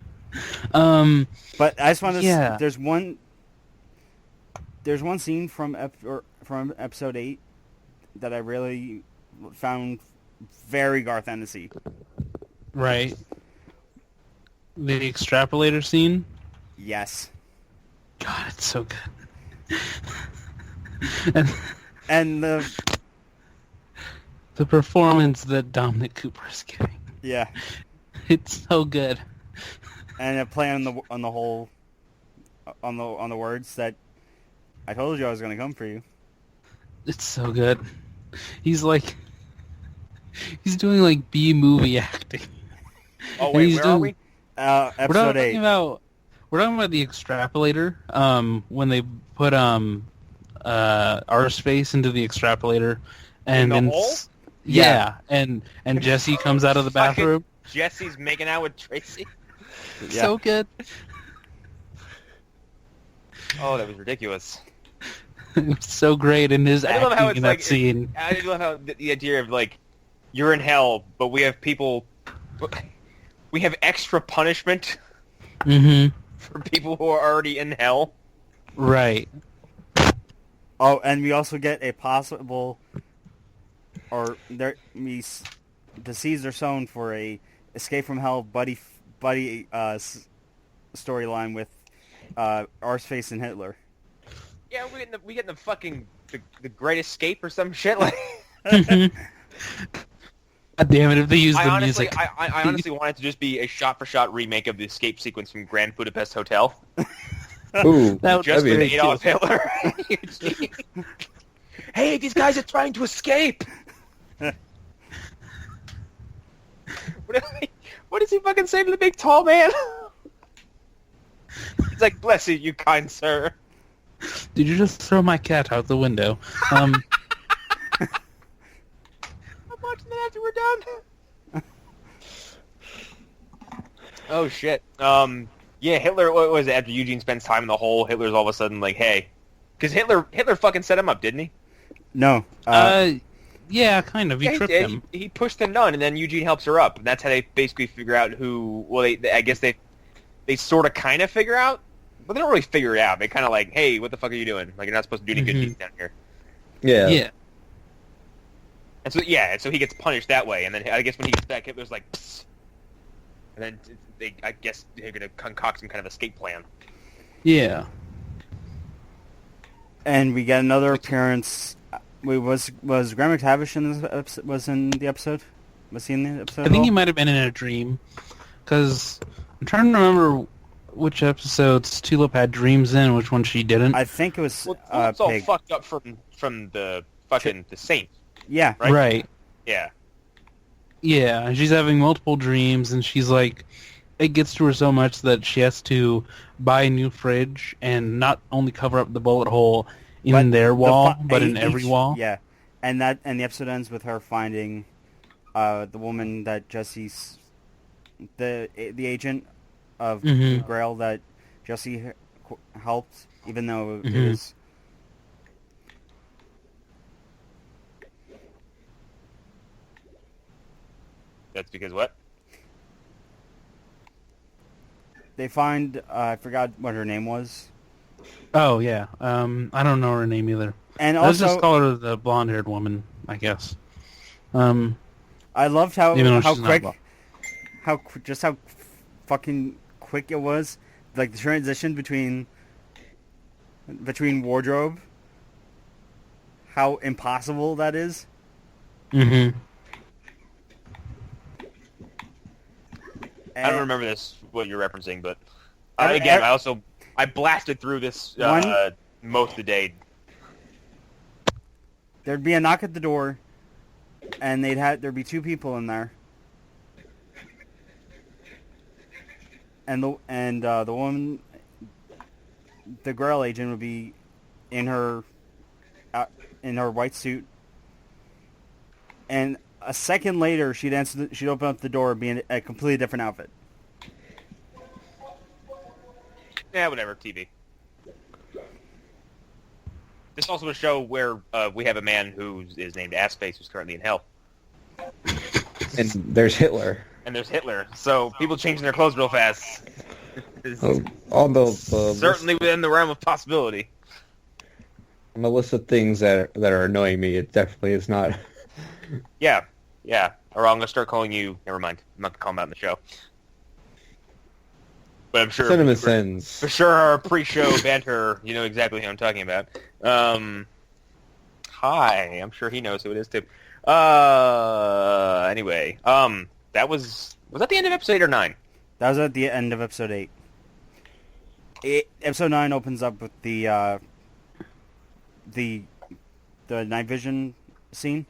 But I just want to. Yeah. There's one scene from episode 8 that I really found very Garth Ennis-y. Right. The extrapolator scene. Yes. God, it's so good. And And the performance that Dominic Cooper is giving. yeah, It's so good. and a play on the whole on the words that I told you I was going to come for you. It's so good. He's like, he's doing like B-movie acting. Oh And wait, he's where are we? Episode 8. We're talking about the extrapolator. When they put our space into the extrapolator, and the then hole? yeah, and Jesse comes out of the bathroom. Jesse's making out with Tracy. Yeah. So good. Oh, that was ridiculous. It was so great in his I love how acting it's in like that scene. I love how the idea of like you're in hell, but we have people. We have extra punishment Mm-hmm. for people who are already in hell. Right. Oh, and we also get a possible, or there we the seeds are sown for a Escape from Hell buddy storyline with Arseface and Hitler. Yeah, we get the fucking the Great Escape or some shit like. God damn it! If they use the I honestly, music, I honestly want it to just be a shot-for-shot remake of the escape sequence from Grand Budapest Hotel. Ooh, That would Just that'd with be Adolf Hitler. Hey, these guys are trying to escape. What does he fucking say to the big tall man? He's like, "Bless you, you kind sir." did you just throw my cat out the window? I'm watching that after we're done. Oh shit. Yeah, Hitler. What was it? After Eugene spends time in the hole, Hitler's all of a sudden like, "Hey," because Hitler fucking set him up, didn't he? No. Yeah, kind of. He Yeah, tripped did. him. He pushed the nun, and then Eugene helps her up, and that's how they basically figure out who. Well, I guess they sort of kind of figure out, but they don't really figure it out. They kind of like, "Hey, what the fuck are you doing? Like, you're not supposed to do any good deeds down here." Yeah. Yeah. And so he gets punished that way, and then I guess when he gets back, Hitler's like, "Psst." And then I guess they're gonna concoct some kind of escape plan. Yeah. And we get another appearance. Wait, was Graham McTavish in this episode? Was in the episode? Was he in the episode? I think he might have been in a dream, because I'm trying to remember which episodes Tulip had dreams in, which one she didn't. I think it was Well, it's all Pig. fucked up from the fucking the Saint, Yeah. right? Right. Yeah. Yeah, and she's having multiple dreams, and she's like, it gets to her so much that she has to buy a new fridge and not only cover up the bullet hole in But their the wall, fi- but in each- every wall. Yeah, and the episode ends with her finding the woman that Jesse's the agent of Mhm. the Grail that Jesse helped, even though it Mhm. was. That's because what? They find I forgot what her name was, Oh yeah. I don't know her name either. and Let's just also call her the blonde-haired woman, I guess. I loved how Even though she's not quick, blonde. how fucking quick it was, like the transition between wardrobe. How impossible that is. Mm-hmm. I don't remember this, what you're referencing, but Every- again, ev- I blasted through this One- most of the day. There'd be a knock at the door, and there'd be two people in there, and the woman, the Grail agent, would be in her white suit, and a second later she'd open up the door, being a completely different outfit. Yeah, whatever, TV. This also a show where we have a man who is named Assface, who's currently in hell. And there's Hitler. And there's Hitler, so people changing their clothes real fast. Is Although certainly within the realm of possibility. on the list of things that are annoying me, it definitely is not. Yeah. Or I'm going to start calling you... Never mind. I'm not going to call him out in the show. But I'm sure... Cinema Sins. For sure, our pre-show banter, you know exactly who I'm talking about. Hi. I'm sure he knows who it is, too. Anyway. That was... Was that the end of episode 8 or 9? That was at the end of episode 8. Episode 9 opens up with the night vision scene.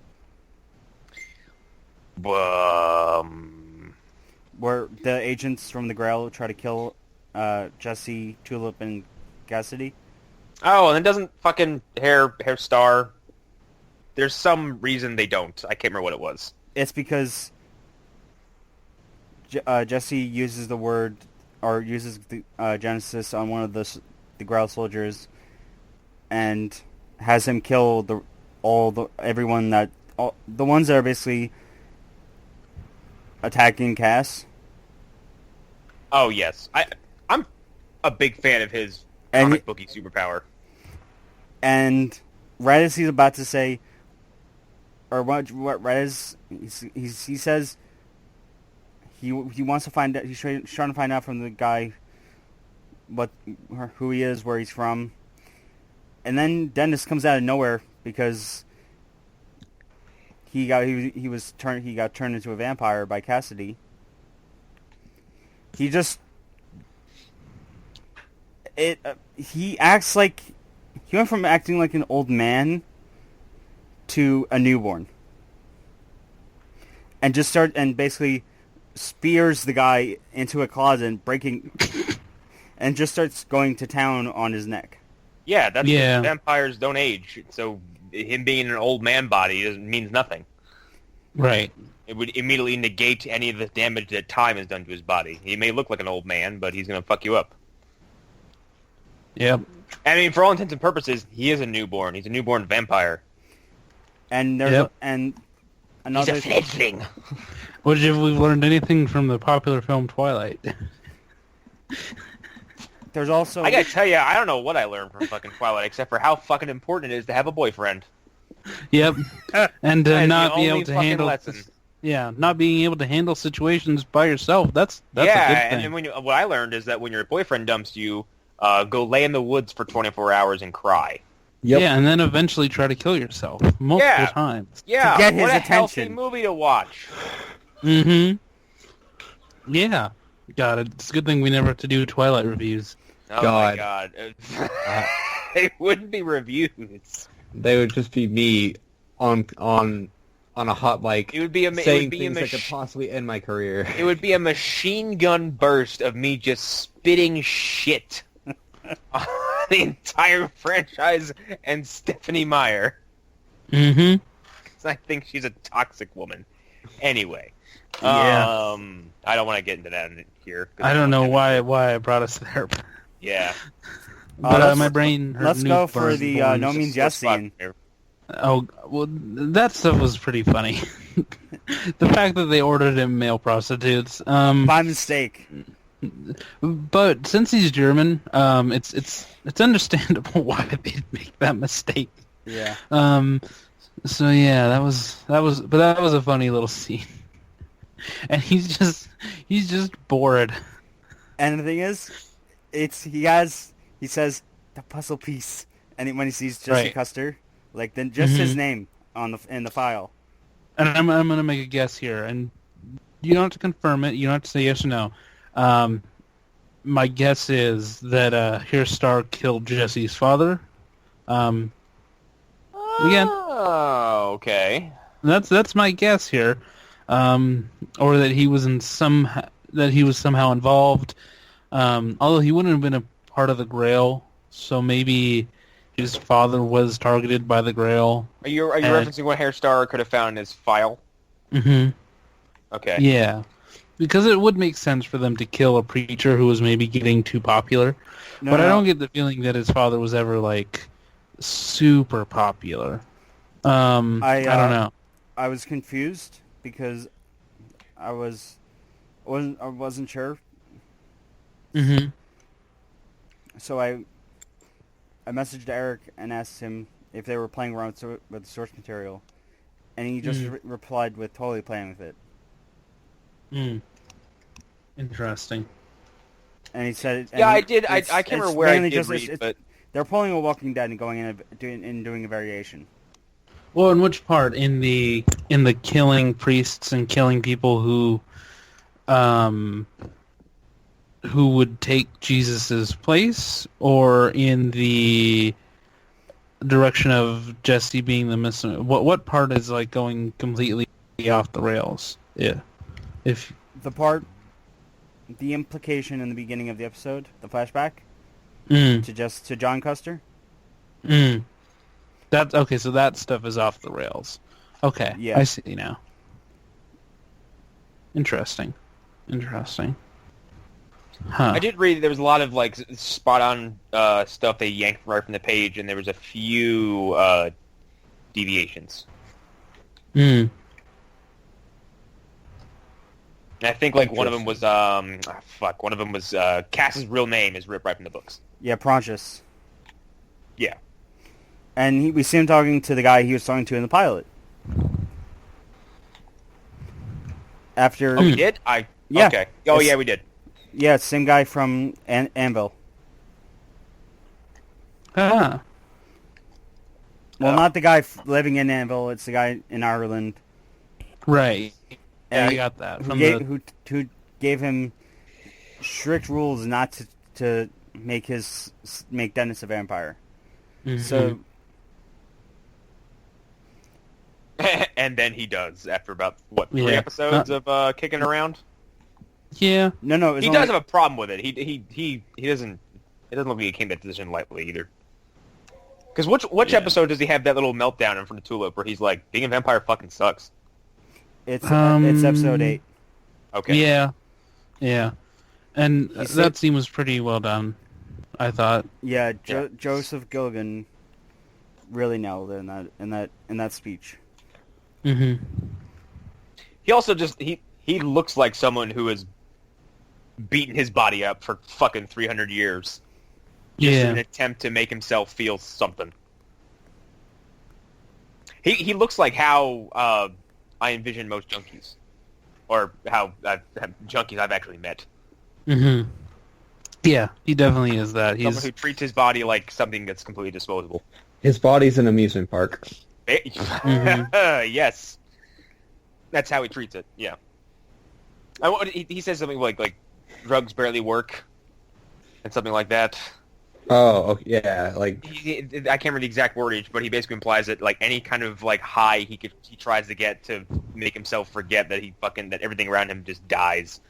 Where the agents from the Grail try to kill Jesse, Tulip, and Cassidy. Oh, and it doesn't fucking hair star. There's some reason they don't. I can't remember what it was. It's because Jesse uses the word, or uses the Genesis on one of the Grail soldiers, and has him kill the ones that are basically attacking Cass. Oh yes, I'm a big fan of his And comic booky superpower. And right as he's about to say, or what right as he says, he wants to find out. He's trying to find out from the guy who he is, where he's from, and then Dennis comes out of nowhere because he got turned into a vampire by Cassidy. He acts like he went from acting like an old man to a newborn, and basically spears the guy into a closet, and just starts going to town on his neck. Yeah, that's because vampires don't age. So him being in an old man body means nothing. Right. It would immediately negate any of the damage that time has done to his body. He may look like an old man, but he's going to fuck you up. Yep. I mean, for all intents and purposes, he is a newborn. He's a newborn vampire. And there's another. He's a fledgling. What if we've learned anything from the popular film Twilight? There's also. I gotta tell you, I don't know what I learned from fucking Twilight, except for how fucking important it is to have a boyfriend. Yep. And That is not the be only able to fucking handle. lesson. Yeah, not being able to handle situations by yourself. That's a good and thing. then what I learned is that when your boyfriend dumps you, go lay in the woods for 24 hours and cry. Yep. Yeah, and then eventually try to kill yourself multiple times. Yeah, To get his what a healthy attention. movie to watch. Mm-hmm. Yeah. God, it's a good thing we never have to do Twilight reviews. Oh God. my god. It wouldn't be reviews. They would just be me on a hot mic It would be a saying things that could possibly end my career. It would be a machine gun burst of me just spitting shit on the entire franchise and Stephanie Meyer. Mm-hmm. 'Cause I think she's a toxic woman. Anyway, Yeah. I don't want to get into that here. 'Cause I don't know wanna- why I brought us there. Yeah. But let's- my brain. let's new go for bars the and No balloons. Means Yes scene. Oh well, that stuff was pretty funny. The fact that they ordered him male prostitutes. By mistake. But since he's German, it's understandable why they'd make that mistake. Yeah. So yeah, that was a funny little scene. And he's just bored. And the thing is, he says the puzzle piece, and when he sees Jesse Right. Custer, like then just his name in the file. And I'm gonna make a guess here, and you don't have to confirm it. You don't have to say yes or no. My guess is that Hairstar killed Jesse's father. Again, Oh, okay. that's my guess here, or that he was somehow involved. Although he wouldn't have been a part of the Grail, so maybe his father was targeted by the Grail. Are you referencing what Hairstar could have found in his file? Mm-hmm. Okay. Yeah, because it would make sense for them to kill a preacher who was maybe getting too popular. No, But I no. don't get the feeling that his father was ever like super popular. I don't know. I was confused because I wasn't sure. Mm-hmm. So I messaged Eric and asked him if they were playing around with the source material, and he just replied with totally playing with it. Interesting. And he said, Yeah, I did. I can't remember where I did read, but they're pulling a Walking Dead and going in and doing a variation. Well, in which part? In the killing priests and killing people who would take Jesus's place, or in the direction of Jesse being the missing? What part is like going completely off the rails? Yeah, if The implication in the beginning of the episode, the flashback to John Custer. That's okay. So that stuff is off the rails. Okay, Yeah. I see now. Interesting. Huh. I did read there was a lot of like spot on stuff they yanked right from the page, and there was a few deviations. Mm. And I think like one of them was one of them was Cass's real name is ripped right from the books. Yeah, Pontius. Yeah. And we see him talking to the guy he was talking to in the pilot. After Oh, we did? Yeah. Okay. Oh, It's- yeah, we did. Yeah, same guy from Anvil. Ah. Well, not the guy living in Anvil. It's the guy in Ireland. Right. Yeah, And I got that. From who gave him strict rules not to make Dennis a vampire. Mhm. So And then he does after about, what, 3 Yeah. episodes of kicking around? Yeah. no, it was He only, does have a problem with it. He doesn't... It doesn't look like he came to that decision lightly, either. Because which Yeah. episode does he have that little meltdown in front of Tulip where he's like, being a vampire fucking sucks? It's episode 8. Okay. Yeah. Yeah. And He said- that scene was pretty well done, I thought. Yeah, Yeah. Joseph Gilligan really nailed it in that speech. Mm-hmm. He also just... He looks like someone who has beaten his body up for fucking 300 years. Just in an Yeah. attempt to make himself feel something. He looks like how I envision most junkies. Or how junkies I've actually met. Mm-hmm. Yeah, he definitely is that. Someone He's who treats his body like something that's completely disposable. His body's an amusement park. Yes. That's how he treats it, yeah. He says something like drugs barely work, and something like that. Oh, okay, yeah, like I can't remember the exact wordage, but he basically implies that like any kind of like high he tries to get to make himself forget that that everything around him just dies.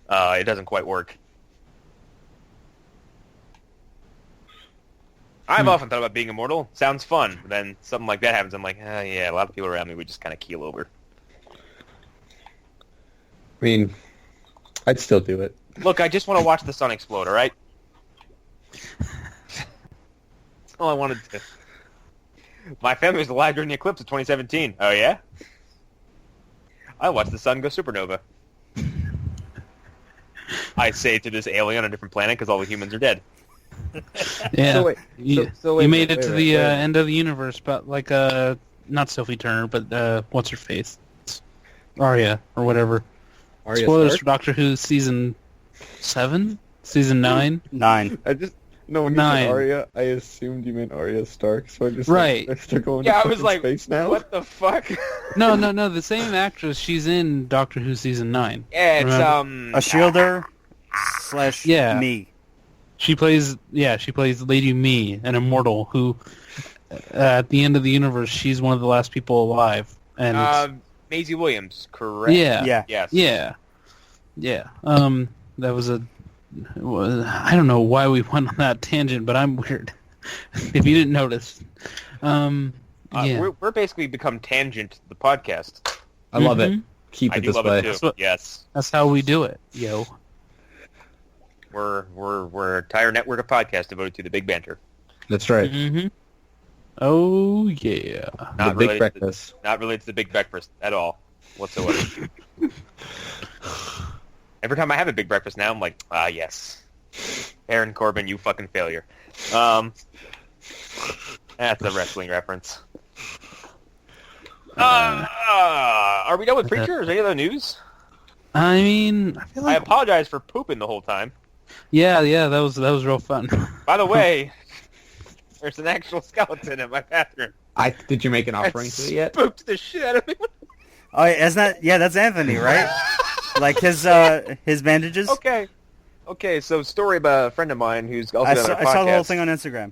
It doesn't quite work. I've often thought about being immortal. Sounds fun. But then something like that happens. I'm like, yeah, a lot of people around me would just kind of keel over. I mean, I'd still do it. Look, I just want to watch the sun explode, all right? That's all I wanted to. My family was alive during the eclipse of 2017. Oh, yeah? I watched the sun go supernova. I say to this alien on a different planet because all the humans are dead. Yeah. So wait, you, so wait you a made minute, it to wait a the minute, wait a minute. end of the universe, but like not Sophie Turner, but what's her face? Arya or whatever. Arya Spoilers Stark? for Doctor Who season 7, season 9. 9. When you 9. said Arya, I assumed you meant Arya Stark, so I just Right. they're going Yeah, to I was fucking like, space now. what the fuck? No, the same actress. She's in Doctor Who season 9. Yeah, it's, Remember? A shielder / Yeah. me. She plays Lady Me, an immortal who, at the end of the universe, she's one of the last people alive. And it's, Maisie Williams, correct? Yeah. Yes. yeah. That was I don't know why we went on that tangent, but I'm weird. If you didn't notice, yeah. We're basically become Tangent, the podcast. I love it. Mhm. Keep I it do this love way. it too. Yes. That's how we do it, yo. We're an entire network of podcasts devoted to the big banter. That's right. Mm-hmm. Oh yeah. The big breakfast. Not related to the big breakfast at all, whatsoever. Every time I have a big breakfast now, I'm like, yes. Baron Corbin, you fucking failure. That's a wrestling reference. Are we done with Preacher? Is there any other news? I mean, I feel I like apologize for pooping the whole time. yeah, that was real fun. By the way, there's an actual skeleton in my bathroom. Did you make an offering to it yet? Spooked the shit out of me. Oh, isn't that? Yeah, that's Anthony, right? Like his bandages. Okay. So story about a friend of mine who's also I on saw, our I saw the whole podcast. thing on Instagram.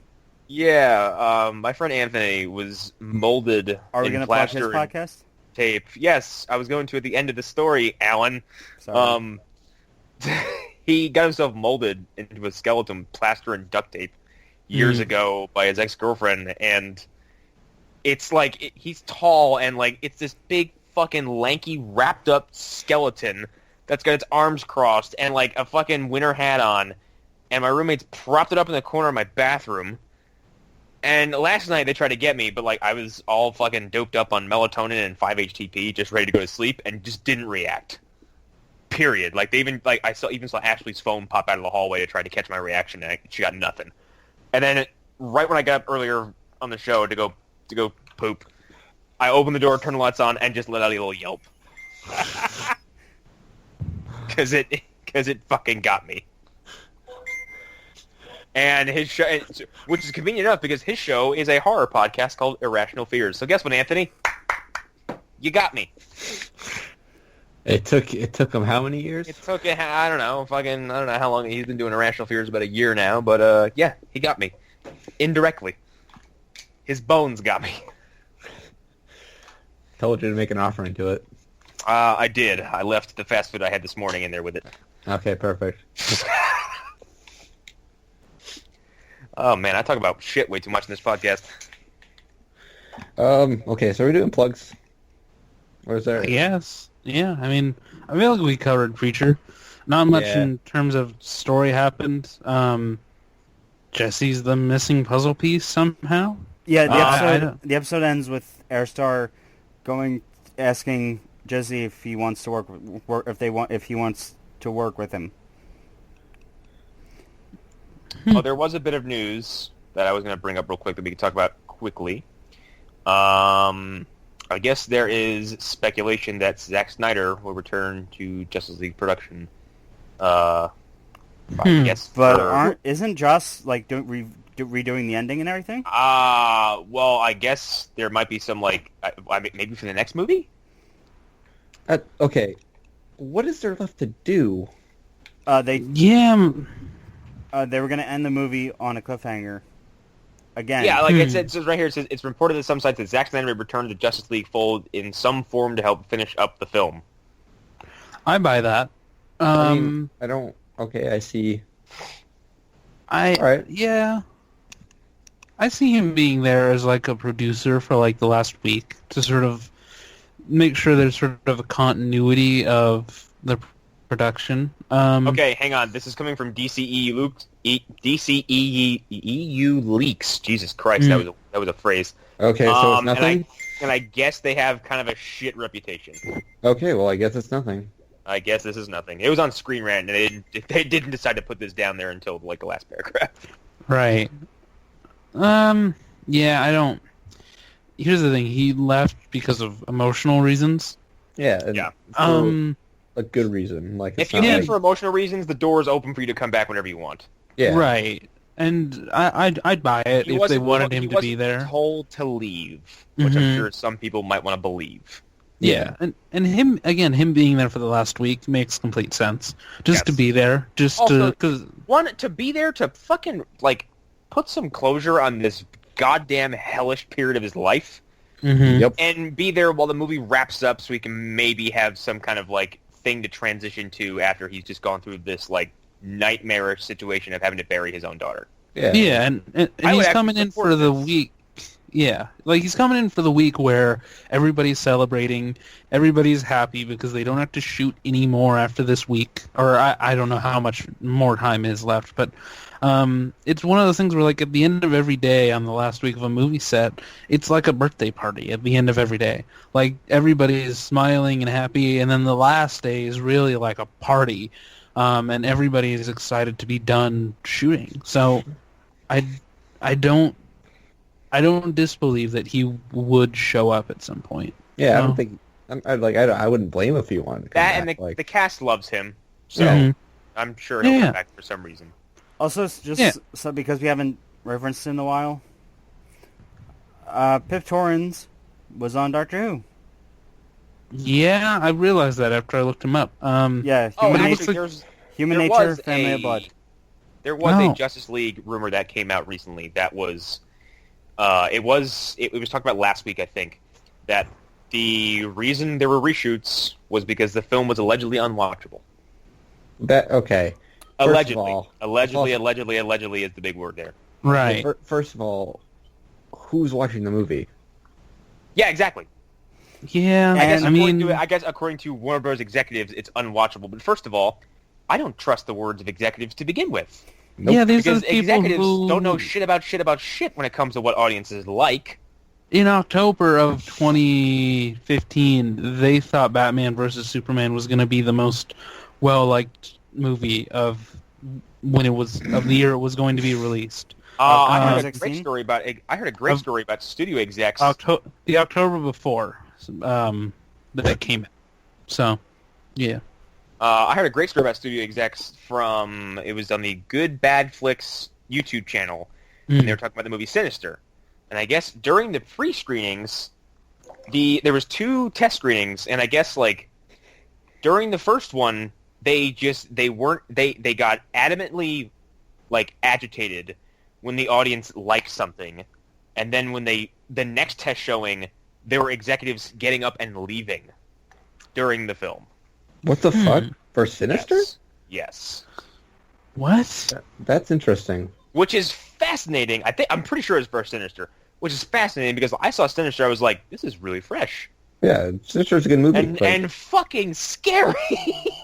Yeah, my friend Anthony was molded Are we in going to plug his plaster and podcast? tape. Yes, I was going to at the end of the story, Alan. Sorry. He got himself molded into a skeleton, plaster and duct tape, years ago by his ex-girlfriend, and it's like he's tall and like it's this big fucking lanky wrapped up skeleton that's got its arms crossed and like a fucking winter hat on, and my roommates propped it up in the corner of my bathroom. And last night they tried to get me, but like I was all fucking doped up on melatonin and 5-HTP, just ready to go to sleep, and just didn't react. Period. Like they even I even saw Ashley's phone pop out of the hallway to try to catch my reaction, and she got nothing. And then right when I got up earlier on the show to go poop, I opened the door, turned the lights on, and just let out a little yelp. Because it fucking got me. And his show, which is convenient enough because his show is a horror podcast called Irrational Fears. So guess what, Anthony? You got me. It took him how many years? It took I don't know how long he's been doing Irrational Fears, about a year now. But yeah, he got me indirectly. His bones got me. Told you to make an offering to it. I did. I left the fast food I had this morning in there with it. Okay, perfect. Oh man, I talk about shit way too much in this podcast. Okay, so we're doing plugs. Where's there? Yes. Yeah, I mean, I feel like we covered Preacher. Not much Yeah. in terms of story happened. Jesse's the missing puzzle piece somehow. Yeah, I don't- the episode ends with Airstar asking Jesse if he wants to if he wants to work with him. Oh, there was a bit of news that I was going to bring up real quick that we could talk about quickly. I guess there is speculation that Zack Snyder will return to Justice League production. I guess, But isn't Joss like redoing the ending and everything? well, I guess there might be some like maybe for the next movie. Okay, what is there left to do? Yeah. They were going to end the movie on a cliffhanger. Again. Yeah, like it says right here. It says it's reported at some sites that Zack Snyder may return to the Justice League fold in some form to help finish up the film. I buy that. I mean, I don't. Okay, I see. All right. Yeah. I see him being there as like a producer for like the last week to sort of make sure there's sort of a continuity of the production. Okay, hang on. This is coming from DCEU leaks. Jesus Christ, that was a phrase. Okay, so it's nothing? And I guess they have kind of a shit reputation. Okay, well, I guess it's nothing. I guess this is nothing. It was on Screen Rant, and they didn't decide to put this down there until like the last paragraph. Right. Yeah, I don't... Here's the thing. He left because of emotional reasons. Yeah. And Yeah. for a good reason. Like, If you leave for emotional reasons, the door is open for you to come back whenever you want. Yeah. Right. And I'd buy it if they wanted him to be there. Told to leave, which I'm sure some people might want to believe. Yeah, and him being there for the last week makes complete sense. Just to be there, Also, to to be there to fucking like put some closure on this goddamn hellish period of his life, Yep. and be there while the movie wraps up, so he can maybe have some kind of like thing to transition to after he's just gone through this like nightmarish situation of having to bury his own daughter. Yeah, and he's coming in for the week. Yeah, like he's coming in for the week where everybody's celebrating, everybody's happy because they don't have to shoot anymore after this week, or I don't know how much more time is left, but it's one of those things where like at the end of every day on the last week of a movie set, it's like a birthday party at the end of every day. Like everybody is smiling and happy, and then the last day is really like a party, and everybody is excited to be done shooting. So I don't disbelieve that he would show up at some point. Yeah, I don't think... I wouldn't blame him if he wanted to come back. And the cast loves him, so I'm sure he'll come back for some reason. Also, so because we haven't referenced him in a while, Pip Torrens was on Doctor Who. Yeah, I realized that after I looked him up. Yeah, Human Nature, Family of Blood. There was a Justice League rumor that came out recently that was... it was talked about last week, I think, that the reason there were reshoots was because the film was allegedly unwatchable. Okay. Allegedly is the big word there. Right. First of all, who's watching the movie? Yeah, exactly. Yeah, I guess according to Warner Bros. Executives, it's unwatchable. But first of all, I don't trust the words of executives to begin with. Nope. Yeah, because executives don't know shit about shit when it comes to what audiences like. In October of 2015, they thought Batman vs. Superman was going to be the most well-liked movie of the year it was going to be released. I heard a great story about studio execs. The October before that it came out. So, yeah. I heard a great story about studio execs it was on the Good Bad Flicks YouTube channel, and they were talking about the movie Sinister. And I guess during the pre-screenings, there was 2 test screenings, and I guess like during the first one, they got adamantly like agitated when the audience liked something, and then when the next test showing, there were executives getting up and leaving during the film. What the fuck? For Sinister? Yes. What? That's interesting. Which is fascinating. I'm pretty sure it's for Sinister. Which is fascinating because I saw Sinister, I was like, this is really fresh. Yeah, Sinister's a good movie. And fucking scary.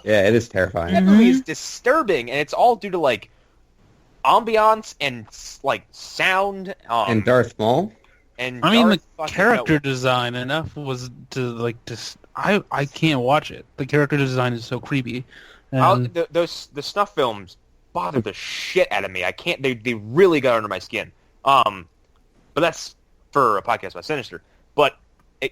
Yeah, it is terrifying. That movie is disturbing, and it's all due to like ambiance and like sound. And Darth Maul. And the character design was I can't watch it. The character design is so creepy. The snuff films bother the shit out of me. I can't. They really got under my skin. But that's for a podcast about Sinister. But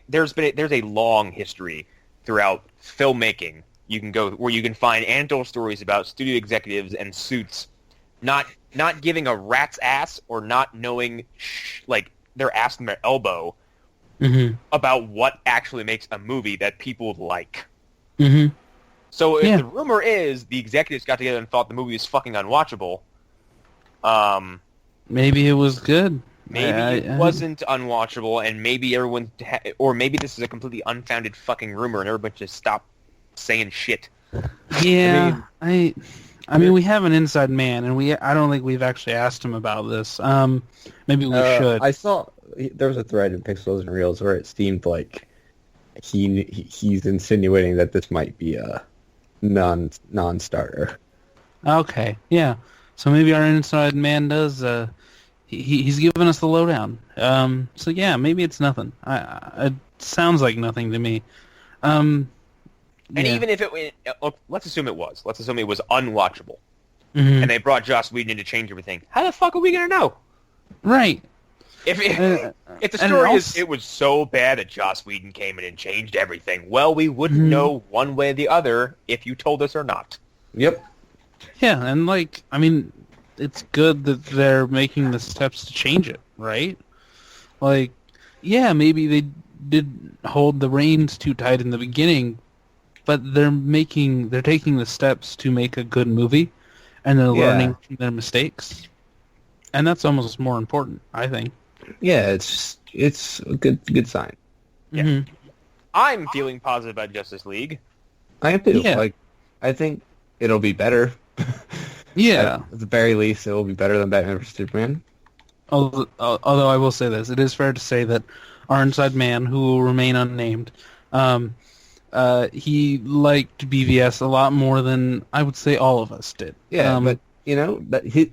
there's a long history throughout filmmaking. You can go where you can find anecdotal stories about studio executives and suits not giving a rat's ass or not knowing they're asking their elbow about what actually makes a movie that people like. Mm-hmm. So if the rumor is the executives got together and thought the movie was fucking unwatchable, maybe it was good. Maybe it wasn't unwatchable, and maybe or maybe this is a completely unfounded fucking rumor, and everyone just stop saying shit. Yeah, I mean, we have an inside man, and I don't think we've actually asked him about this. Maybe we should. I saw there was a thread in Pixels and Reels where it seemed like he's insinuating that this might be non-starter. Okay, yeah. So maybe our inside man does. He's giving us the lowdown. So yeah, maybe it's nothing. It sounds like nothing to me. And Yeah. even if let's assume it was. Let's assume it was unwatchable. Mhm. And they brought Joss Whedon in to change everything. How the fuck are we gonna know? Right. If the and story is also- it was so bad that Joss Whedon came in and changed everything, well, we wouldn't Mhm. know one way or the other if you told us or not. Yep. Yeah, and like, I mean, it's good that they're making the steps to change it, right? Like, yeah, maybe they did hold the reins too tight in the beginning, but they're taking the steps to make a good movie, and they're Yeah. learning from their mistakes, and that's almost more important, I think. Yeah, it's a good sign. Yeah. Mhm. I'm feeling positive about Justice League. I am too. Yeah. Like, I think it'll be better. Yeah. At the very least, it will be better than Batman vs Superman. Although I will say this, it is fair to say that our inside man, who will remain unnamed, he liked BVS a lot more than I would say all of us did. Yeah, but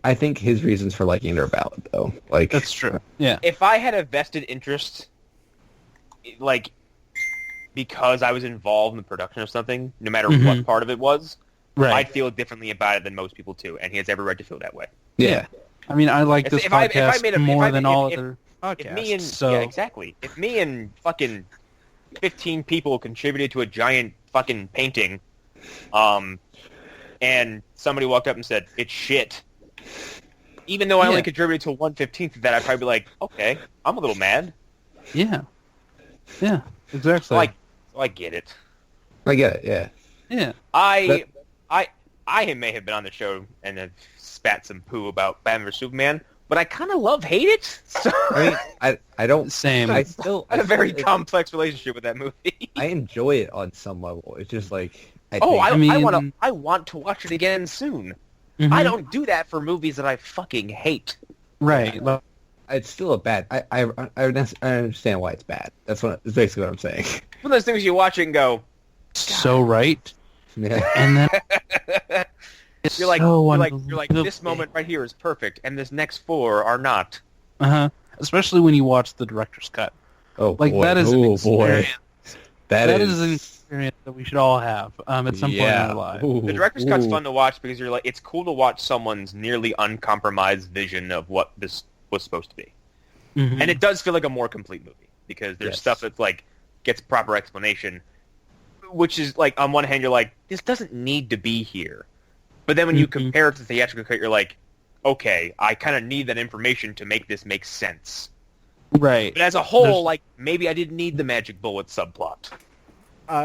I think his reasons for liking it are valid, though. Like, That's true. Yeah. If I had a vested interest, like, because I was involved in the production of something, no matter Mhm. what part of it was, Right. I'd feel differently about it than most people too, and he has every right to feel that way. yeah, I mean, I like If- this if I podcast made a- more if I- than if- all if- other If podcasts. me and so yeah, exactly. If me and fucking 15 people contributed to a giant fucking painting, and somebody walked up and said it's shit, even though I only Yeah. contributed to 1/15 of that, I'd probably be like, okay, I'm a little mad. yeah, exactly. So I get it. I get it. Yeah, yeah, I may have been on the show and have spat some poo about Batman vs Superman, but I kind of love hate it. So I mean, I don't. same. I still I had a very still- complex relationship with that movie. I enjoy it on some level. It's just like I want to watch it again soon. Mhm. I don't do that for movies that I fucking hate. Right. Well, it's still a bad. I understand why it's bad. That's basically what I'm saying. One of those things you watch it and go, so right. Yeah. And then it's you're like, so you're like, this moment right here is perfect, and this next 4 are not. Especially when you watch the director's cut. Oh Like boy. that is an Oh boy. experience. That is an experience that we should all have at some point in our lives. Ooh, The director's cut's ooh. fun to watch because you're like, it's cool to watch someone's nearly uncompromised vision of what this was supposed to be, Mhm. and it does feel like a more complete movie because there's Yes. stuff that's like gets proper explanation, which is like on one hand you're like, this doesn't need to be here, but then when you Mhm. compare it to the theatrical cut, you're like, okay, I kind of need that information to make this make sense. Right. But as a whole, There's- like, maybe I didn't need the magic bullet subplot.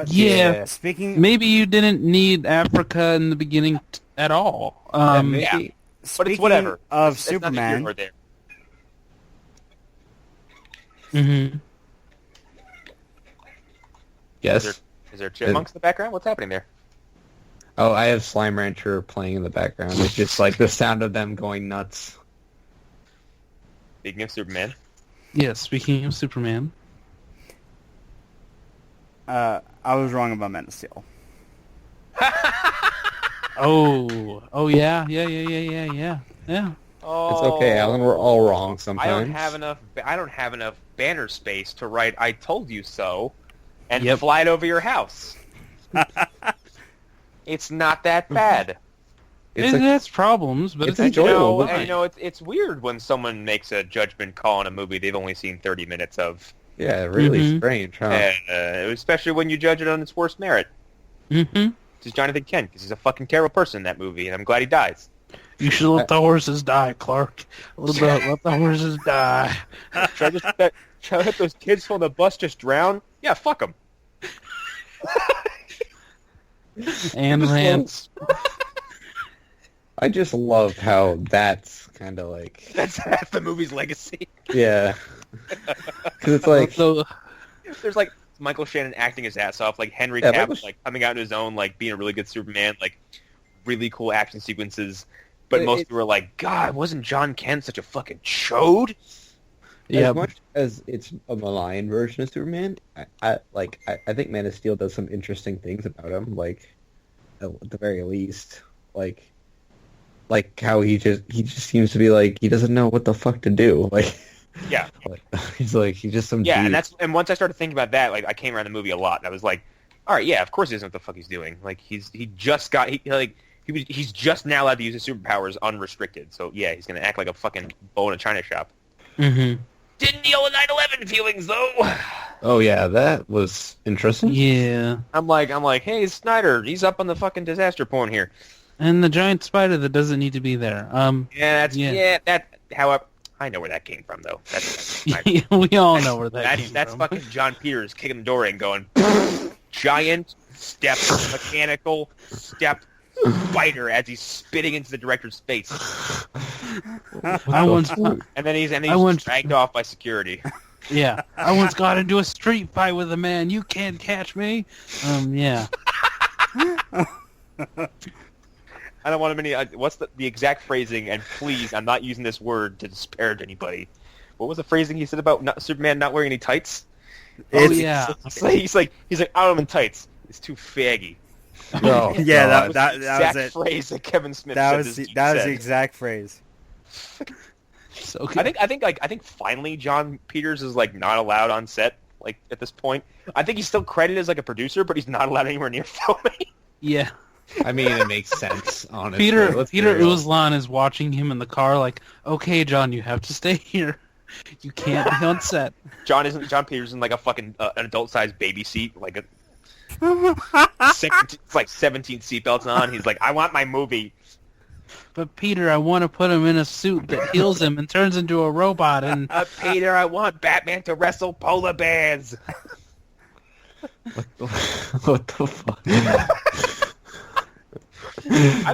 Yeah. Speaking Maybe you didn't need Africa in the beginning at all. Maybe- yeah. But speaking it's whatever. of It's neither here Superman, nor there. Mhm. Yes. Is there chipmunks in the background? What's happening there? Oh, I have Slime Rancher playing in the background. It's just like the sound of them going nuts. Speaking of Superman. Yeah, speaking of Superman. I was wrong about Man of Steel. Oh yeah. Yeah. Oh, It's okay, Alan. We're all wrong sometimes. I don't have enough banner space to write "I told you so," and Yep. fly it over your house. It's not that bad. It's It has problems, but it's it's enjoyable, And, but- you know, it's weird when someone makes a judgment call on a movie they've only seen 30 minutes of, Yeah, really Mhm. strange, huh? and, especially when you judge it on its worst merit. Mm-hmm. This is Jonathan Kent because he's a fucking terrible person in that movie, and I'm glad he dies. You should let the horses die, Clark. Let the horses die. Should I let those kids on the bus just drown? Yeah, fuck them. And Lance. I just love how that's kind of like, That's the movie's legacy. yeah. Because it's like, So, There's like Michael Shannon acting his ass off, like Henry Yeah, Cavill Michael like coming out on his own, like being a really good Superman, like really cool action sequences. But It- most it- people were like, God, wasn't John Kent such a fucking chode? yeah. as much as it's a malign version of Superman, I think Man of Steel does some interesting things about him. Like, at the very least. Like how he just seems to be like he doesn't know what the fuck to do. Like Yeah. he's just some Yeah, dude. and once I started thinking about that, like I came around the movie a lot, and I was like, all right, yeah, of course he doesn't know what the fuck he's doing. Like he's just now allowed to use his superpowers unrestricted. So yeah, he's gonna act like a fucking bow in a china shop. Mm-hmm. Didn't yell at 9/11 feelings though. Oh yeah, that was interesting. Yeah. I'm like, hey Snyder, he's up on the fucking disaster porn here. And the giant spider that doesn't need to be there. However, I know where that came from though. That's We all know where that came that's from. fucking John Peters kicking the door in, going giant step mechanical step spider as he's spitting into the director's face, I once, and then he's dragged off by security. yeah, I once got into a street fight with a man. You can't catch me. Yeah. I don't want to what's the exact phrasing? And please, I'm not using this word to disparage anybody. What was the phrasing he said about Superman not wearing any tights? Yeah. He's like, I don't have tights. It's too faggy. Oh, Yeah, God. that Exact was it. phrase that Kevin Smith That said. was the exact phrase. So good. I think finally John Peters is like not allowed on set. Like at this point, I think he's still credited as like a producer, but he's not allowed anywhere near filming. Yeah. I mean, it makes sense, honestly. Peter Let's be Peter real. Uslan is watching him in the car like, okay, John, you have to stay here. You can't be on set. John Peters in like a fucking an adult-sized baby seat, like a 17 seatbelts on. He's like, I want my movie. But Peter, I want to put him in a suit that heals him and turns into a robot. And Peter, I want Batman to wrestle polar bears. What the fuck? I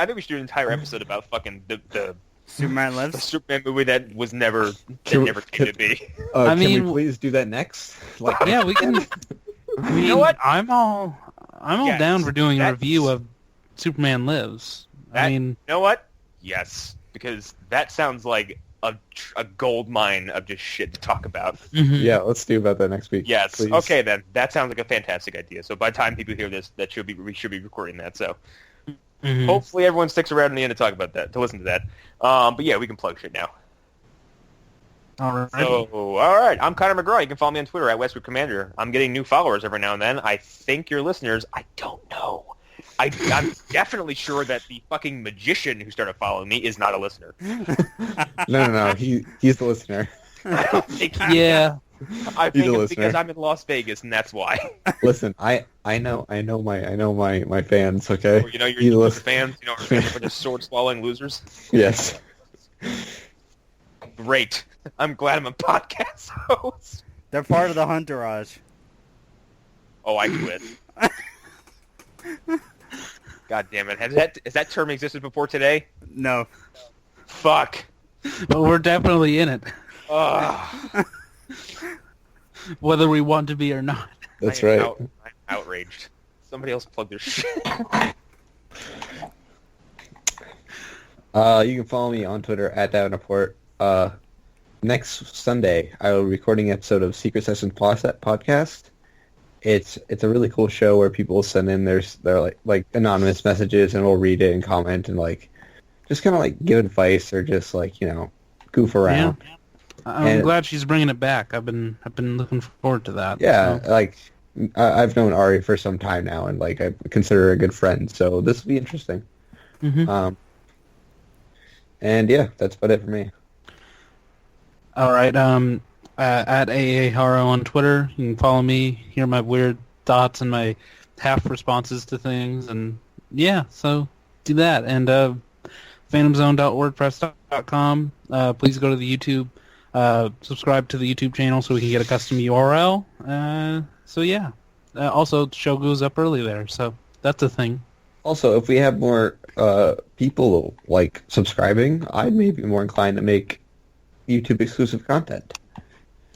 think we should do an entire episode about fucking the Superman Lives. Superman movie that was never Can we- never came to be. I Can mean- we please do that next? Like, yeah, we can. I mean, You know what? I'm all Yes, down for doing a that's- review of Superman Lives. I mean, You know what? Yes, because that sounds like a gold mine of just shit to talk about. mhm. yeah, let's do about that next week. Yes. please. Okay, then that sounds like a fantastic idea. So by the time people hear this, we should be recording that. So Mhm. hopefully everyone sticks around in the end to talk about that, to listen to that. But yeah, we can plug shit now. All right. So, all right, I'm Connor McGraw. You can follow me on Twitter at Westwood Commander. I'm getting new followers every now and then. I think you're listeners. I don't know. I'm definitely sure that the fucking magician who started following me is not a listener. No. He's the listener. I don't think he- yeah. I He's think a it's because listener. I'm in Las Vegas, and that's why. Listen, I know my fans. Okay. You know, He's a your listener. fans. You know, we're a bunch of sword-swallowing losers. Yes. Great. I'm glad I'm a podcast host. They're part of the Hunterage. Oh, I quit. God damn it. Has that term existed before today? No. Fuck. But we're definitely in it, Ugh. whether we want to be or not. That's I am right. I'm outraged. Somebody else plug their shit. You can follow me on Twitter at Davenport. Next Sunday, I will be recording an episode of Secret Sessions podcast. It's a really cool show where people send in their like anonymous messages, and we'll read it and comment and like just kind of like give advice or just like goof around. Yeah. I'm And- glad she's bringing it back. I've been looking forward to that. Yeah, so. like I've known Ari for some time now, and like I consider her a good friend. So this will be interesting. Mhm. And yeah, that's about it for me. All right. At AAHaro on Twitter, you can follow me, hear my weird thoughts and my half responses to things, and yeah, so do that. And phantomzone.wordpress.com. Please go to the YouTube, subscribe to the YouTube channel so we can get a custom URL. So yeah. Also, the show goes up early there, so that's a thing. Also, if we have more people like subscribing, I may be more inclined to make YouTube exclusive content.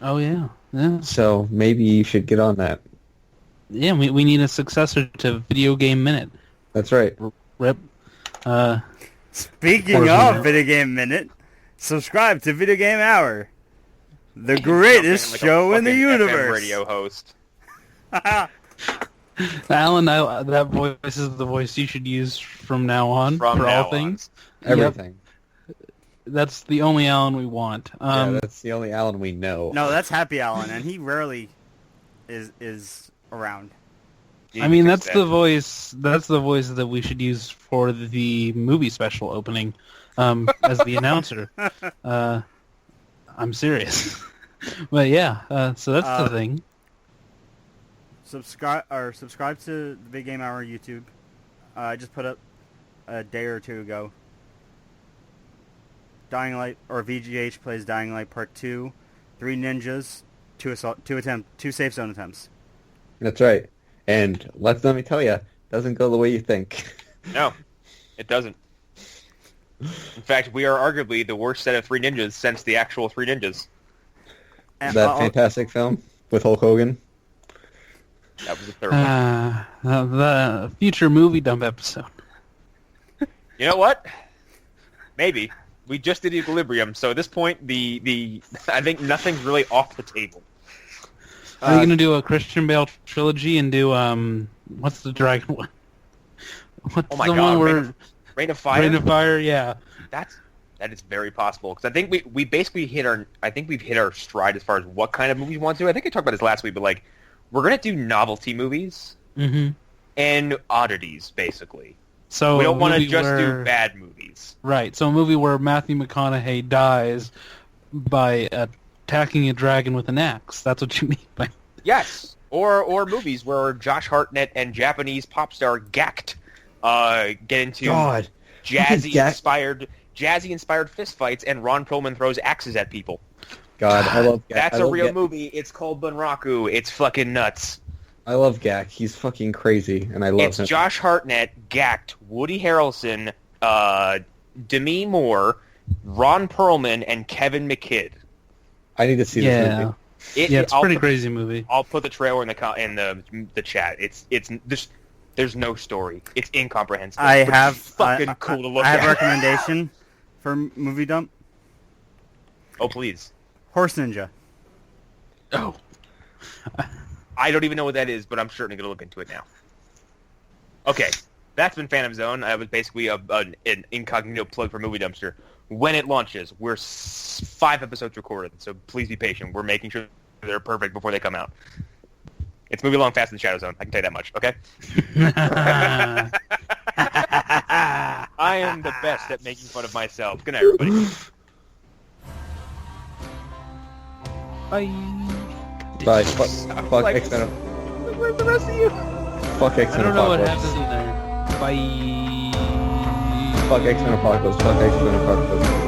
Oh yeah, yeah, So maybe you should get on that. yeah. We need a successor to Video Game Minute. That's right. Rip. Speaking Or- of Video Game Minute, subscribe to Video Game Hour, the greatest Like a show in the fucking FM universe. radio host. Alan, that voice is the voice you should use from now on From for now all on. things. Everything. Yep, that's the only Alan we want. Yeah, that's the only Alan we know. No, that's Happy Alan, and he rarely is around. I mean, that's the voice. That's the voice that we should use for the movie special opening, as the announcer. I'm serious, but yeah. So that's the thing. Subscribe to the Big Game Hour YouTube. I just put up a day or two ago. Dying Light, or VGH plays Dying Light Part 2, 3 ninjas, 2 safe zone attempts. That's right. And let me tell you, doesn't go the way you think. No, it doesn't. In fact, we are arguably the worst set of 3 ninjas since the actual 3 ninjas. That fantastic film with Hulk Hogan. That was the third one. The future movie dump episode. You know what? Maybe. We just did Equilibrium, so at this point, the I think nothing's really off the table. Are you gonna do a Christian Bale trilogy and do what's the dragon one? What's Oh my the God, one where Rain of Fire? Rain of Fire? Yeah. That is very possible, because I think we basically hit our stride as far as what kind of movies we want to do. I think I talked about this last week, but like, we're gonna do novelty movies and oddities, basically. So we don't want to just do bad movies. Right. So a movie where Matthew McConaughey dies by attacking a dragon with an axe. That's what you mean by... Yes. Or movies where Josh Hartnett and Japanese pop star Gact get into God. jazzy-inspired fistfights, and Ron Perlman throws axes at people. God, I love Gak. That's a real movie. It's called Bunraku. It's fucking nuts. I love Gak. He's fucking crazy, and I love It's him. Josh Hartnett, Gact, Woody Harrelson, Demi Moore, Ron Perlman, and Kevin McKidd. I need to see this movie. It's a pretty crazy movie. I'll put the trailer in the chat. There's no story. It's incomprehensible. I but have it's fucking cool to look I have at. a recommendation for movie dump. Oh please. Horse Ninja. Oh. I don't even know what that is, but I'm certainly going to look into it now. Okay, that's been Phantom Zone. I was basically an incognito plug for Movie Dumpster. When it launches, we're 5 episodes recorded, so please be patient. We're making sure they're perfect before they come out. It's moving along fast in Shadow Zone. I can tell you that much, okay? I am the best at making fun of myself. Good night, everybody. Bye. Bye. Fuck Like- X-Men. Where's the rest of you? Fuck X-Men I don't know what Apocalypse. happens in there. Bye. Fuck X-Men Apocalypse. Fuck X-Men Apocalypse.